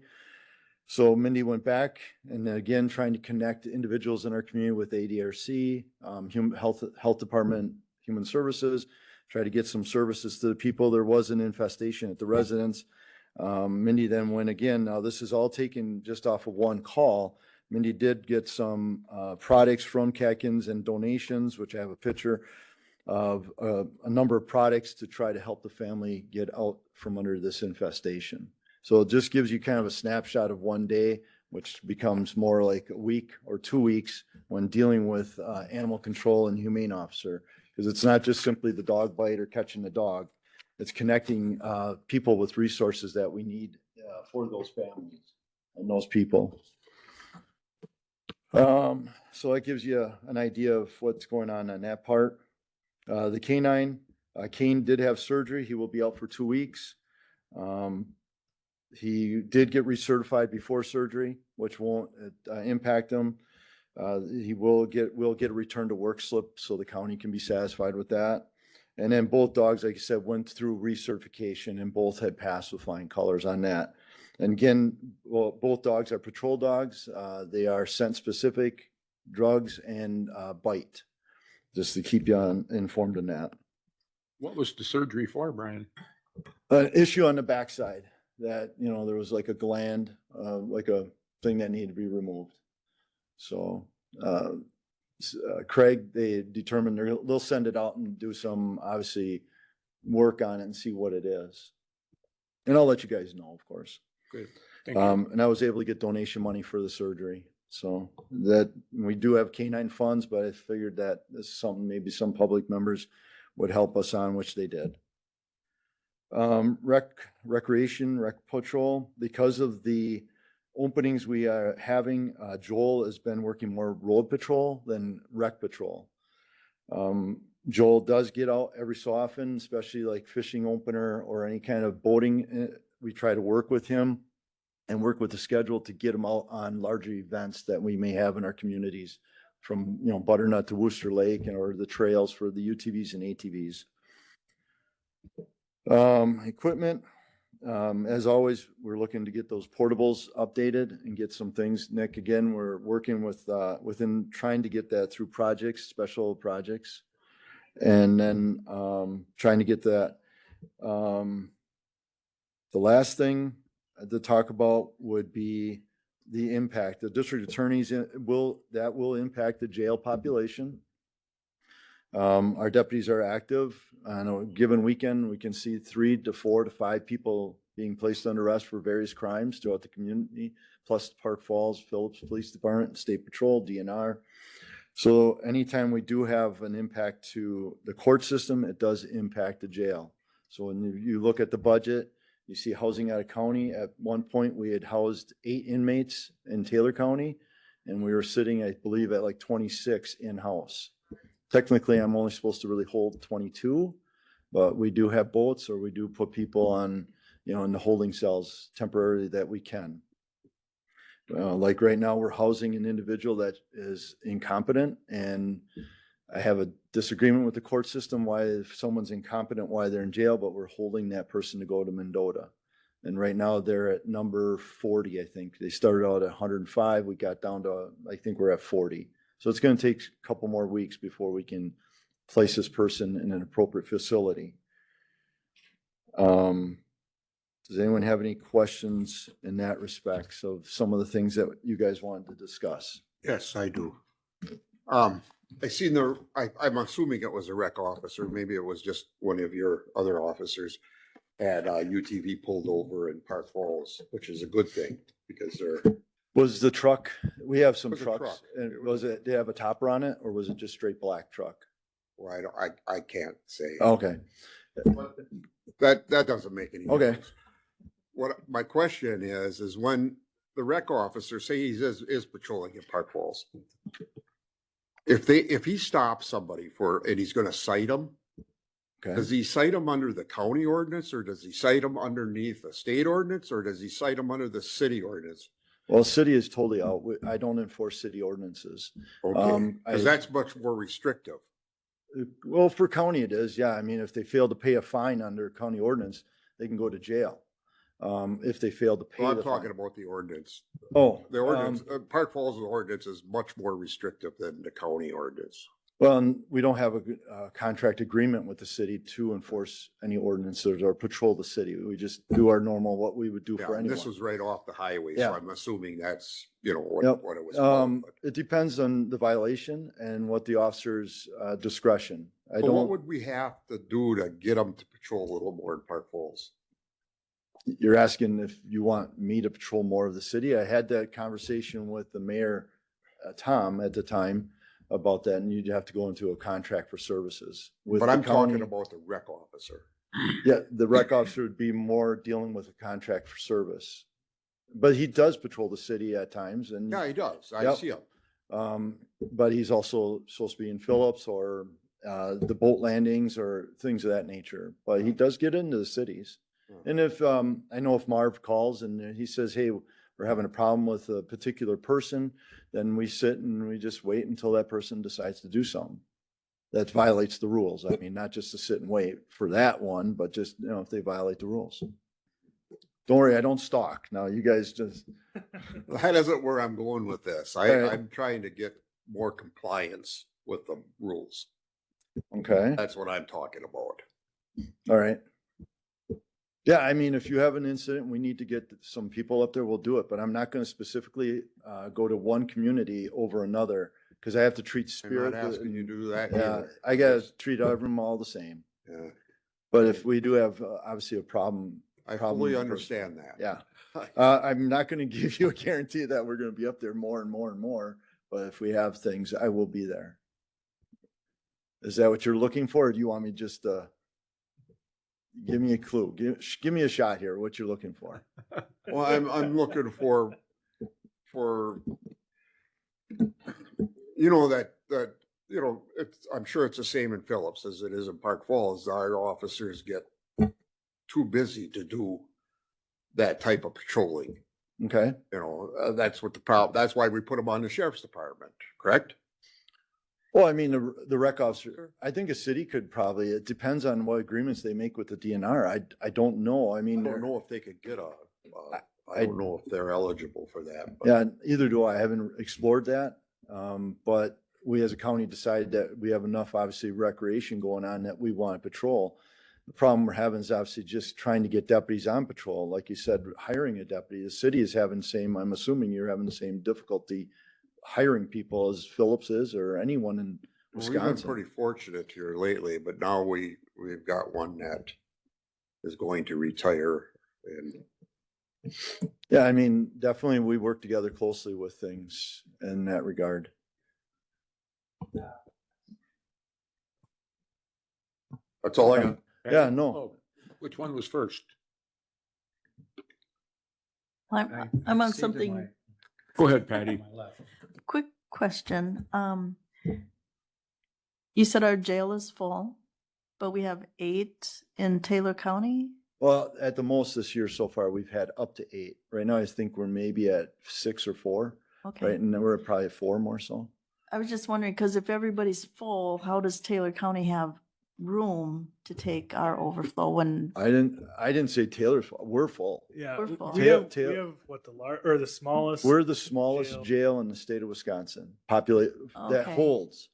So Mindy went back and again trying to connect individuals in our community with ADRC, health department, human services, try to get some services to the people. There was an infestation at the residence. Mindy then went again. Now this is all taken just off of one call. Mindy did get some products from Catkins and donations, which I have a picture of a number of products to try to help the family get out from under this infestation. So it just gives you kind of a snapshot of one day, which becomes more like a week or 2 weeks when dealing with animal control and humane officer, because it's not just simply the dog bite or catching the dog. It's connecting people with resources that we need for those families and those people. So it gives you an idea of what's going on that part. The canine, Kane did have surgery. He will be out for 2 weeks. He did get recertified before surgery, which won't impact him. He will get a return to work slip so the county can be satisfied with that. And then both dogs, like I said, went through recertification and both had passed with flying colors on that. And again, well, both dogs are patrol dogs. They are scent specific drugs and bite, just to keep you informed on that. What was the surgery for, Brian? An issue on the backside that, there was like a gland, like a thing that needed to be removed. So, Craig, they determined they'll send it out and do some, obviously, work on it and see what it is. And I'll let you guys know, of course. Good. Thank you. And I was able to get donation money for the surgery. So that we do have canine funds, but I figured that this is something maybe some public members would help us on, which they did. Recreation, rec patrol, because of the openings we are having, Joel has been working more road patrol than rec patrol. Joel does get out every so often, especially like fishing opener or any kind of boating. We try to work with him and work with the schedule to get him out on larger events that we may have in our communities, from Butternut to Worcester Lake, or the trails for the UTVs and ATVs. Equipment, as always, we're looking to get those portables updated and get some things. Nick, again, we're working within trying to get that through projects, special projects, and then trying to get that. The last thing to talk about would be the impact. The district attorneys will impact the jail population. Our deputies are active. On a given weekend, we can see 3 to 4 to 5 people being placed under arrest for various crimes throughout the community, plus Park Falls, Phillips Police Department, State Patrol, DNR. So anytime we do have an impact to the court system, it does impact the jail. So when you look at the budget, you see housing out of county. At one point, we had housed 8 inmates in Taylor County, and we were sitting, I believe, at like 26 in-house. Technically, I'm only supposed to really hold 22, but we do have boats, or we do put people on, in the holding cells temporarily that we can. Like right now, we're housing an individual that is incompetent, and I have a disagreement with the court system why, if someone's incompetent, why they're in jail, but we're holding that person to go to Mendota. And right now they're at number 40, I think. They started out at 105. We got down to, I think we're at 40. So it's going to take a couple more weeks before we can place this person in an appropriate facility. Does anyone have any questions in that respect? So some of the things that you guys wanted to discuss. Yes, I do. I seen I'm assuming it was a rec officer, maybe it was just one of your other officers, had UTV pulled over in Park Falls, which is a good thing because they're. Was the truck, we have some Was a trucks, truck. and did it have a topper on it, or was it just straight black truck? Well, I can't say. Okay, That doesn't make any Okay. difference. What my question is when the rec officer, say he is patrolling in Park Falls, if he stops somebody and he's gonna cite them, okay. does he cite them under the county ordinance, or does he cite them underneath the state ordinance, or does he cite them under the city ordinance? Well, city is totally out. I don't enforce city ordinances. Okay, because that's much more restrictive. Well, for county it is, yeah. I mean, if they fail to pay a fine under county ordinance, they can go to jail. If they fail to pay Well, I'm the fine. talking about the ordinance. Oh, The ordinance, Park Falls ordinance is much more restrictive than the county ordinance. well, and we don't have a contract agreement with the city to enforce any ordinances or patrol the city. We just do our normal, what we would do Yeah, for and anyone. this was right off the highway, Yeah. so I'm assuming that's, Yep. what it was about. but- It depends on the violation and what the officer's discretion. I But what don't, would we have to do to get them to patrol a little more in Park Falls? you're asking if you want me to patrol more of the city. I had that conversation with the mayor, Tom, at the time about that, and you'd have to go into a contract for services. with But the I'm talking county. about the rec officer. Yeah, the rec officer would be more dealing with a contract for service. But he does patrol the city at times, and Yeah, he does. I Yep. see him. but he's also supposed to be in Phillips or the boat landings or things of that nature, but he does get into the cities. And if, I know if Marv calls and he says, hey, we're having a problem with a particular person, then we sit and we just wait until that person decides to do something. That violates the rules. I mean, not just to sit and wait for that one, but just, if they violate the rules. Don't worry, I don't stalk. Now you guys just, That isn't where I'm going with this. Alright. I'm trying to get more compliance with the rules. okay, That's what I'm talking about. all right. Yeah, I mean, if you have an incident, we need to get some people up there, we'll do it, but I'm not gonna specifically, go to one community over another, cause I have to treat I'm Spirit. not asking you to do that. Yeah, either. I gotta treat them all the same. Yeah, But if we do have, obviously a problem, I Problem fully person. understand that. yeah. I'm not gonna give you a guarantee that we're gonna be up there more and more and more, but if we have things, I will be there. Is that what you're looking for, or do you want me just, give me a clue? Give me a shot here, what you're looking for. Well, I'm looking for, I'm sure it's the same in Phillips as it is in Park Falls. Our officers get too busy to do that type of patrolling. Okay, That's what the problem, that's why we put them on the sheriff's department, correct? well, I mean, the rec officer, I think a city could probably, it depends on what agreements they make with the DNR. I don't know, I I mean. don't know if they could get I I- don't know if they're eligible for that. but- Yeah, either do I. I haven't explored that. But we as a county decided that we have enough, obviously, recreation going on that we want to patrol. The problem we're having is obviously just trying to get deputies on patrol. Like you said, hiring a deputy. The city is having the same, I'm assuming you're having the same difficulty hiring people as Phillips is or anyone in Well, we've been Wisconsin. pretty fortunate here lately, but now we've got one that is going to retire and Yeah, I mean, definitely we work together closely with things in that regard. that's all I got. Yeah, no. Oh, which one was first? I'm on something, Go ahead, Patty. quick question. You said our jail is full, but we have 8 in Taylor County? Well, at the most this year so far, we've had up to 8. Right now, I think we're maybe at 6 or 4, Okay. right? And then we're at probably 4 more so. I was just wondering, because if everybody's full, how does Taylor County have room to take our overflow when, I didn't say Taylor's, we're full. Yeah, We're we full. we Tail- have, tail- we have what the smallest. We're the smallest Jail. jail in the state of Wisconsin, populate, that Okay. holds.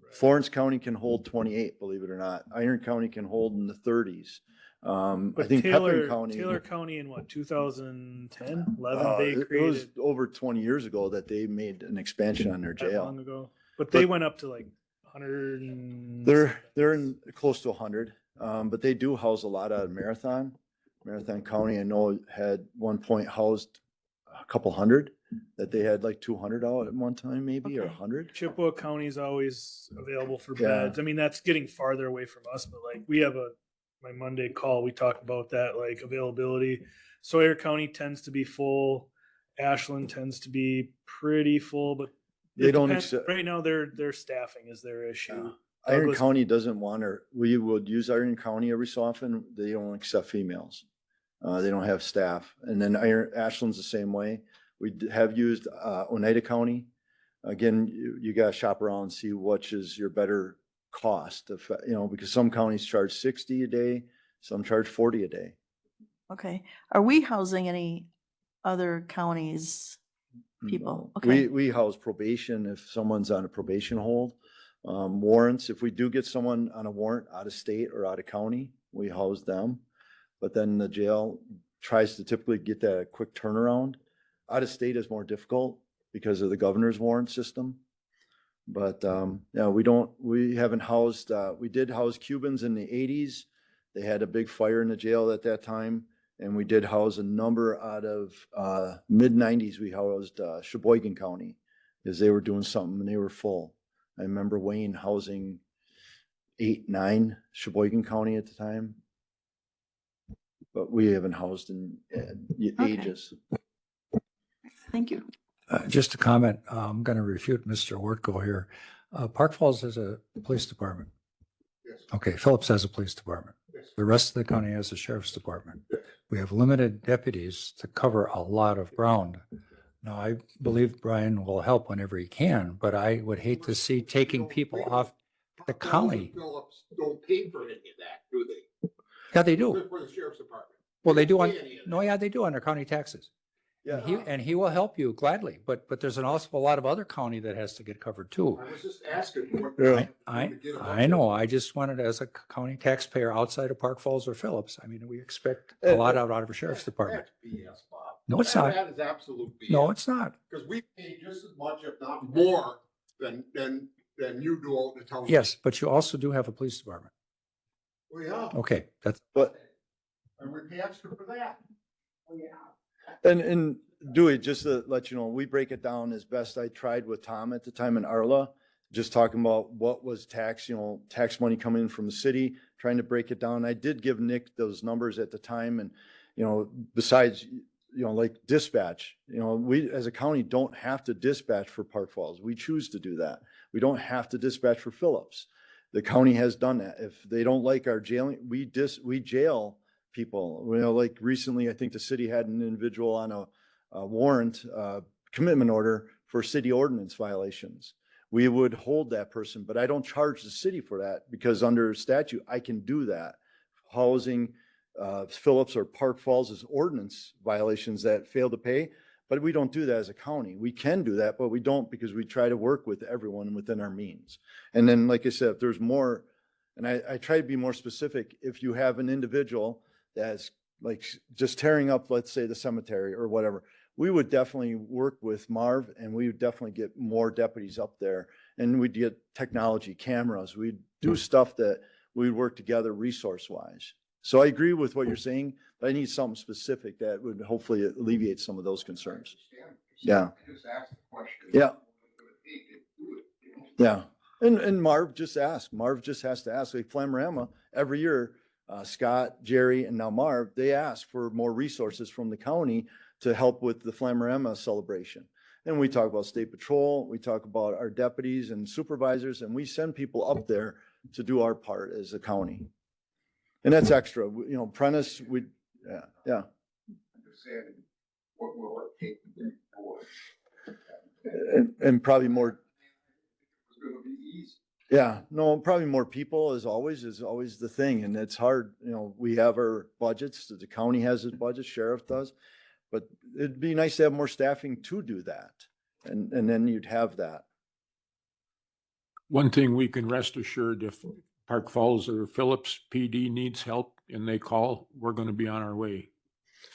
Right. Florence County can hold 28, believe it or not. Iron County can hold in the 30s. I But think Taylor Pepin County. County in what, 2010, 11, uh, they it was created over 20 years ago that they made an expansion on their that long jail. ago. But they went up to like 100 and. They're in close to 100, but they do house a lot out of Marathon. Marathon County, I know, had one point housed a couple hundred, that they had like 200 out at one time, maybe, or Okay. 100. Chippewa County is always available for Yeah. beds. I mean, that's getting farther away from us, but like we have my Monday call, we talked about that, like availability. Sawyer County tends to be full. Ashland tends to be pretty full, but They it don't depends. accept- Right now, their staffing is their issue. Iron Douglas- County doesn't want to, we would use Iron County every so often. They don't accept females. They don't have staff. And then Ashland's the same way. We have used Oneida County. Again, you got to shop around and see which is your better cost of, because some counties charge 60 a day, some charge 40 a day. okay. Are we housing any other counties? People, okay. We house probation if someone's on a probation hold. Warrants, if we do get someone on a warrant out of state or out of county, we house them. But then the jail tries to typically get that quick turnaround. Out of state is more difficult because of the governor's warrant system. But, yeah, we haven't housed, we did house Cubans in the 80s. They had a big fire in the jail at that time. And we did house a number out of mid-90s. We housed Sheboygan County because they were doing something and they were full. I remember Wayne housing 8, 9 Sheboygan County at the time. But we haven't housed in Okay. ages. Thank you. Just a comment, I'm going to refute Mr. Wortko here. Park Falls has a police department. Okay, Phillips has a police department. The rest of the county has a sheriff's department. We have limited deputies to cover a lot of ground. Now, I believe Brian will help whenever he can, but I would hate to see taking people off the county. Phillips don't pay for any of that, do they? Yeah, they do. For the sheriff's department. Well, they do don't on, pay any of no, that. yeah, they do on their county taxes. Yeah. And he will help you gladly, but there's an also a lot of other county that has to get covered too. I was just asking. what- Yeah. I know, I just wanted as a county taxpayer outside of Park Falls or Phillips, I mean, we expect a lot out of a sheriff's department. That's BS, Bob. No, it's not. That is absolute BS. No, it's not. Because we pay just as much, if not more, than you do out in the town. Yes, but you also do have a police department. Well, yeah, Okay, that's, But, and we pay extra for that. Well, yeah. And Dewey, just to let you know, we break it down as best I tried with Tom at the time in Arla, just talking about what was tax, tax money coming in from the city, trying to break it down. I did give Nick those numbers at the time and, besides, like dispatch, we as a county don't have to dispatch for Park Falls. We choose to do that. We don't have to dispatch for Phillips. The county has done that. If they don't like our jailing, we jail people. Like recently, I think the city had an individual on a warrant, commitment order for city ordinance violations. We would hold that person, but I don't charge the city for that because under statute, I can do that. Housing, Phillips or Park Falls is ordinance violations that fail to pay, but we don't do that as a county. We can do that, but we don't because we try to work with everyone within our means. And then, like I said, if there's more, and I try to be more specific, if you have an individual that's like just tearing up, let's say the cemetery or whatever, we would definitely work with Marv and we would definitely get more deputies up there and we'd get technology, cameras. We'd do stuff that we'd work together resource wise. So I agree with what you're saying, but I need something specific that would hopefully alleviate some of those concerns. Yeah. Just ask the question. Yeah. Yeah. And Marv just asked. Marv just has to ask. Like Flamarama, every year, Scott, Jerry, and now Marv, they ask for more resources from the county to help with the Flamarama celebration. And we talk about state patrol, we talk about our deputies and supervisors, and we send people up there to do our part as a county. And that's extra, Prentice, yeah. I'm just saying, what will it take to bring forward? And probably more, It's gonna be easy. yeah, no, probably more people is always the thing. And it's hard, we have our budgets, the county has its budget, sheriff does. But it'd be nice to have more staffing to do that. And then you'd have that. one thing we can rest assured, if Park Falls or Phillips PD needs help and they call, we're going to be on our way.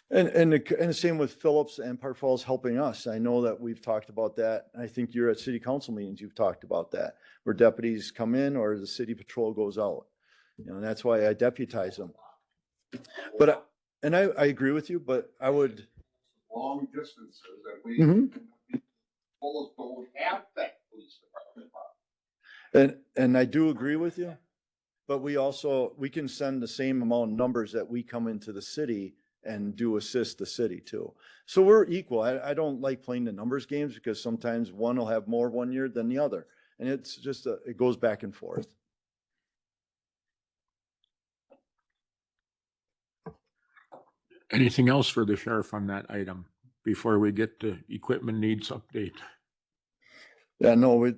And the same with Phillips and Park Falls helping us. I know that we've talked about that. I think you're at city council meetings, you've talked about that, where deputies come in or the city patrol goes out. That's why I deputize them. But, and I agree with you, but I would. Long distances that we, almost don't have that police department. And I do agree with you, but we can send the same amount of numbers that we come into the city and do assist the city too. So we're equal. I don't like playing the numbers games because sometimes one will have more one year than the other. And it's just, it goes back and forth. Anything else for the sheriff on that item before we get to equipment needs update? Yeah, no,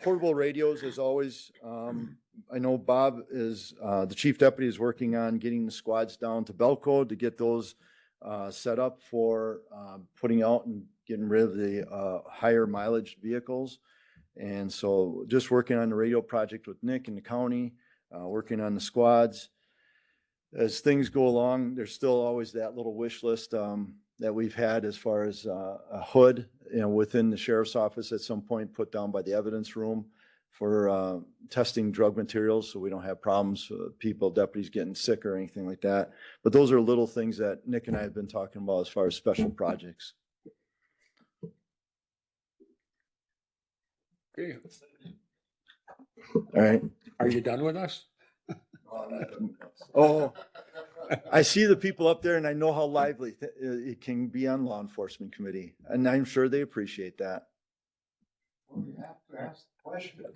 portable radios as always. I know Bob is, the chief deputy is working on getting the squads down to Belco to get those set up for putting out and getting rid of the higher mileage vehicles. And so just working on the radio project with Nick in the county, working on the squads. As things go along, there's still always that little wish list that we've had as far as a hood, within the sheriff's office at some point put down by the evidence room for testing drug materials so we don't have problems with people, deputies getting sick or anything like that. But those are little things that Nick and I have been talking about as far as special projects. Okay. All right. Are you done with us? Oh, I see the people up there and I know how lively it can be on law enforcement committee. And I'm sure they appreciate that.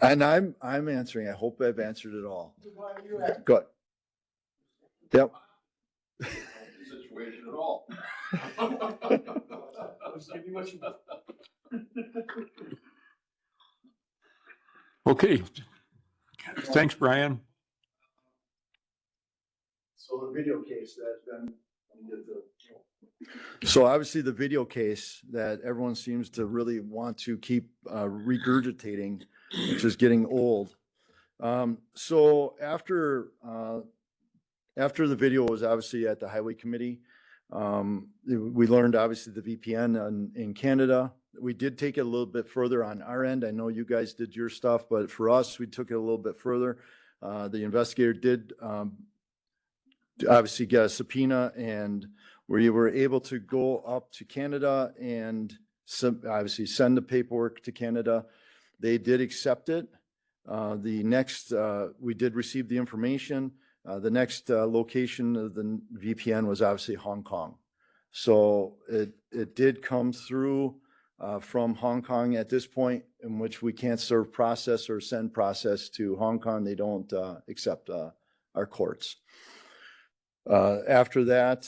And I'm answering. I hope I've answered it all. Good. Yep. Situation at all. Okay. Thanks, Brian. So the video case that's been. So obviously the video case that everyone seems to really want to keep regurgitating, which is getting old. So after the video was obviously at the highway committee, we learned obviously the VPN in Canada. We did take it a little bit further on our end. I know you guys did your stuff, but for us, we took it a little bit further. The investigator did obviously get a subpoena, and we were able to go up to Canada and obviously send the paperwork to Canada. They did accept it. We did receive the information. The next location of the VPN was obviously Hong Kong. So it did come through from Hong Kong at this point, in which we can't serve process or send process to Hong Kong. They don't accept our courts. After that,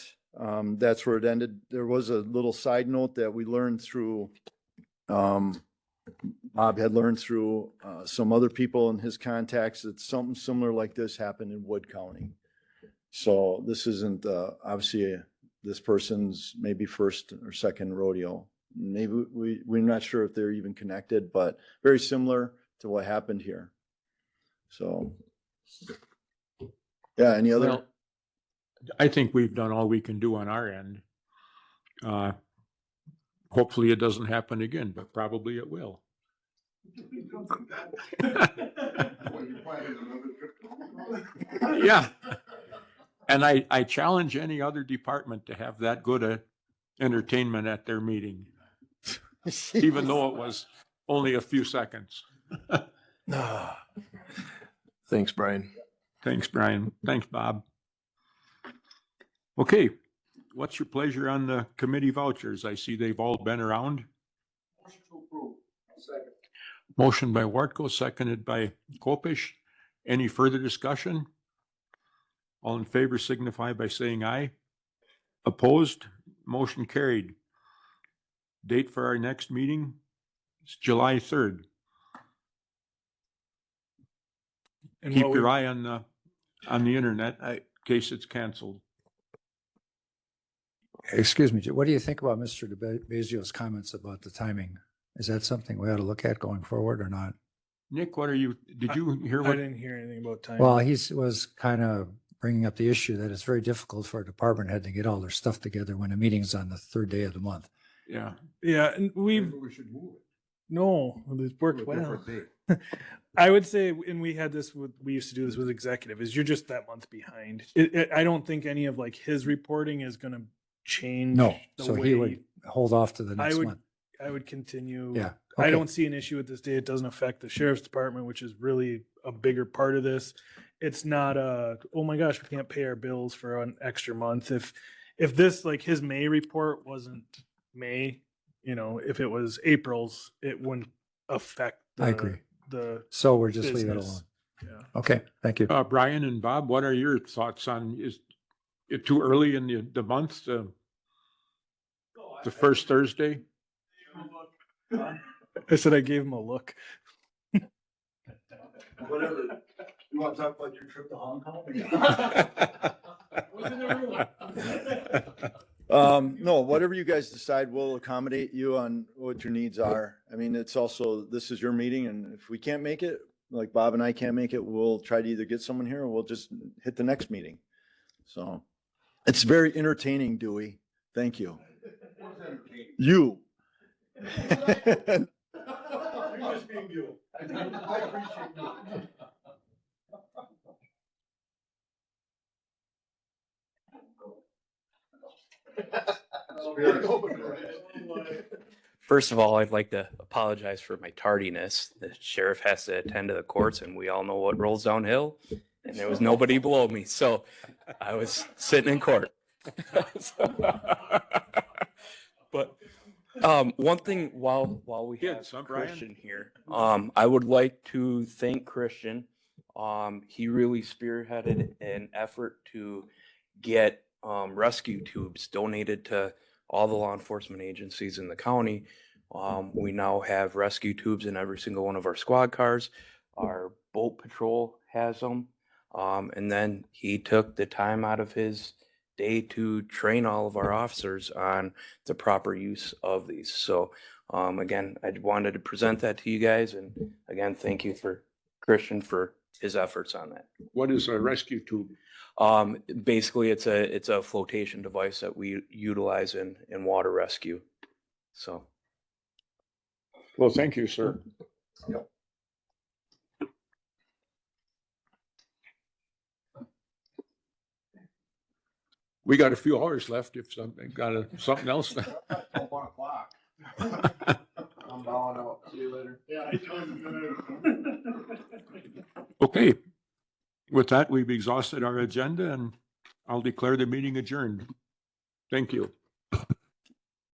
that's where it ended. There was a little side note that we learned through, Bob had learned through some other people in his contacts that something similar like this happened in Wood County. So this isn't obviously this person's maybe first or second rodeo. Maybe we're not sure if they're even connected, but very similar to what happened here. So, yeah, any other? Well, I think we've done all we can do on our end. Hopefully it doesn't happen again, but probably it will. Yeah. And I challenge any other department to have that good a entertainment at their meeting, even though it was only a few seconds. Thanks, Brian. Thanks, Brian. Thanks, Bob. Okay, what's your pleasure on the committee vouchers? I see they've all been around. Motion to approve. Second. Motion by Wartko, seconded by Kopish. Any further discussion? All in favor signify by saying aye. Opposed? Motion carried. Date for our next meeting is July 3rd. And Keep what your we- eye on the internet in case it's canceled. Excuse me, what do you think about Mr. DeBazio's comments about the timing? Is that something we ought to look at going forward or not? Nick, did you hear I what? didn't hear anything about time. Well, he was kind of bringing up the issue that it's very difficult for a department head to get all their stuff together when a meeting's on the third day of the month. Yeah. Yeah, and We should move it. no, it worked To a well. different date. I would say, and we used to do this with executive, is you're just that month behind. I don't think any of like his reporting is going to change. No, the so way he would hold off to the next month. I would continue. Yeah. I okay. don't see an issue with this day. It doesn't affect the sheriff's department, which is really a bigger part of this. It's not oh my gosh, we can't pay our bills for an extra month. If this, like his May report wasn't May, if it was April's, it wouldn't affect I agree. the So we're just leave it business. alone. Yeah. Okay, thank you. Brian and Bob, what are your thoughts on, is it too early in the month, the first Thursday? I said I gave him a look. Whatever. You want to talk about your trip to Hong Kong? No, whatever you guys decide, we'll accommodate you on what your needs are. I mean, it's also, this is your meeting, and if we can't make it, like Bob and I can't make it, we'll try to either get someone here or we'll just hit the next meeting. So it's very entertaining, Dewey. Thank you. You. You're just being you. I appreciate you. First of all, I'd like to apologize for my tardiness. The sheriff has to attend to the courts, and we all know what rolls downhill. And there was nobody below me, so I was sitting in court. But One thing while we have Kids, huh, Brian? Christian here, I would like to thank Christian. He really spearheaded an effort to get rescue tubes donated to all the law enforcement agencies in the county. We now have rescue tubes in every single one of our squad cars. Our boat patrol has them. And then he took the time out of his day to train all of our officers on the proper use of these. So again, I wanted to present that to you guys. And again, thank you for Christian for his efforts on that. What is a rescue tube? Basically it's a flotation device that we utilize in water rescue. So. Well, thank you, sir. We got a few hours left if something something else. 1 o'clock. I'm bowing out. See you later. Yeah, Okay. With that, we've exhausted our agenda and I'll declare the meeting adjourned. Thank you.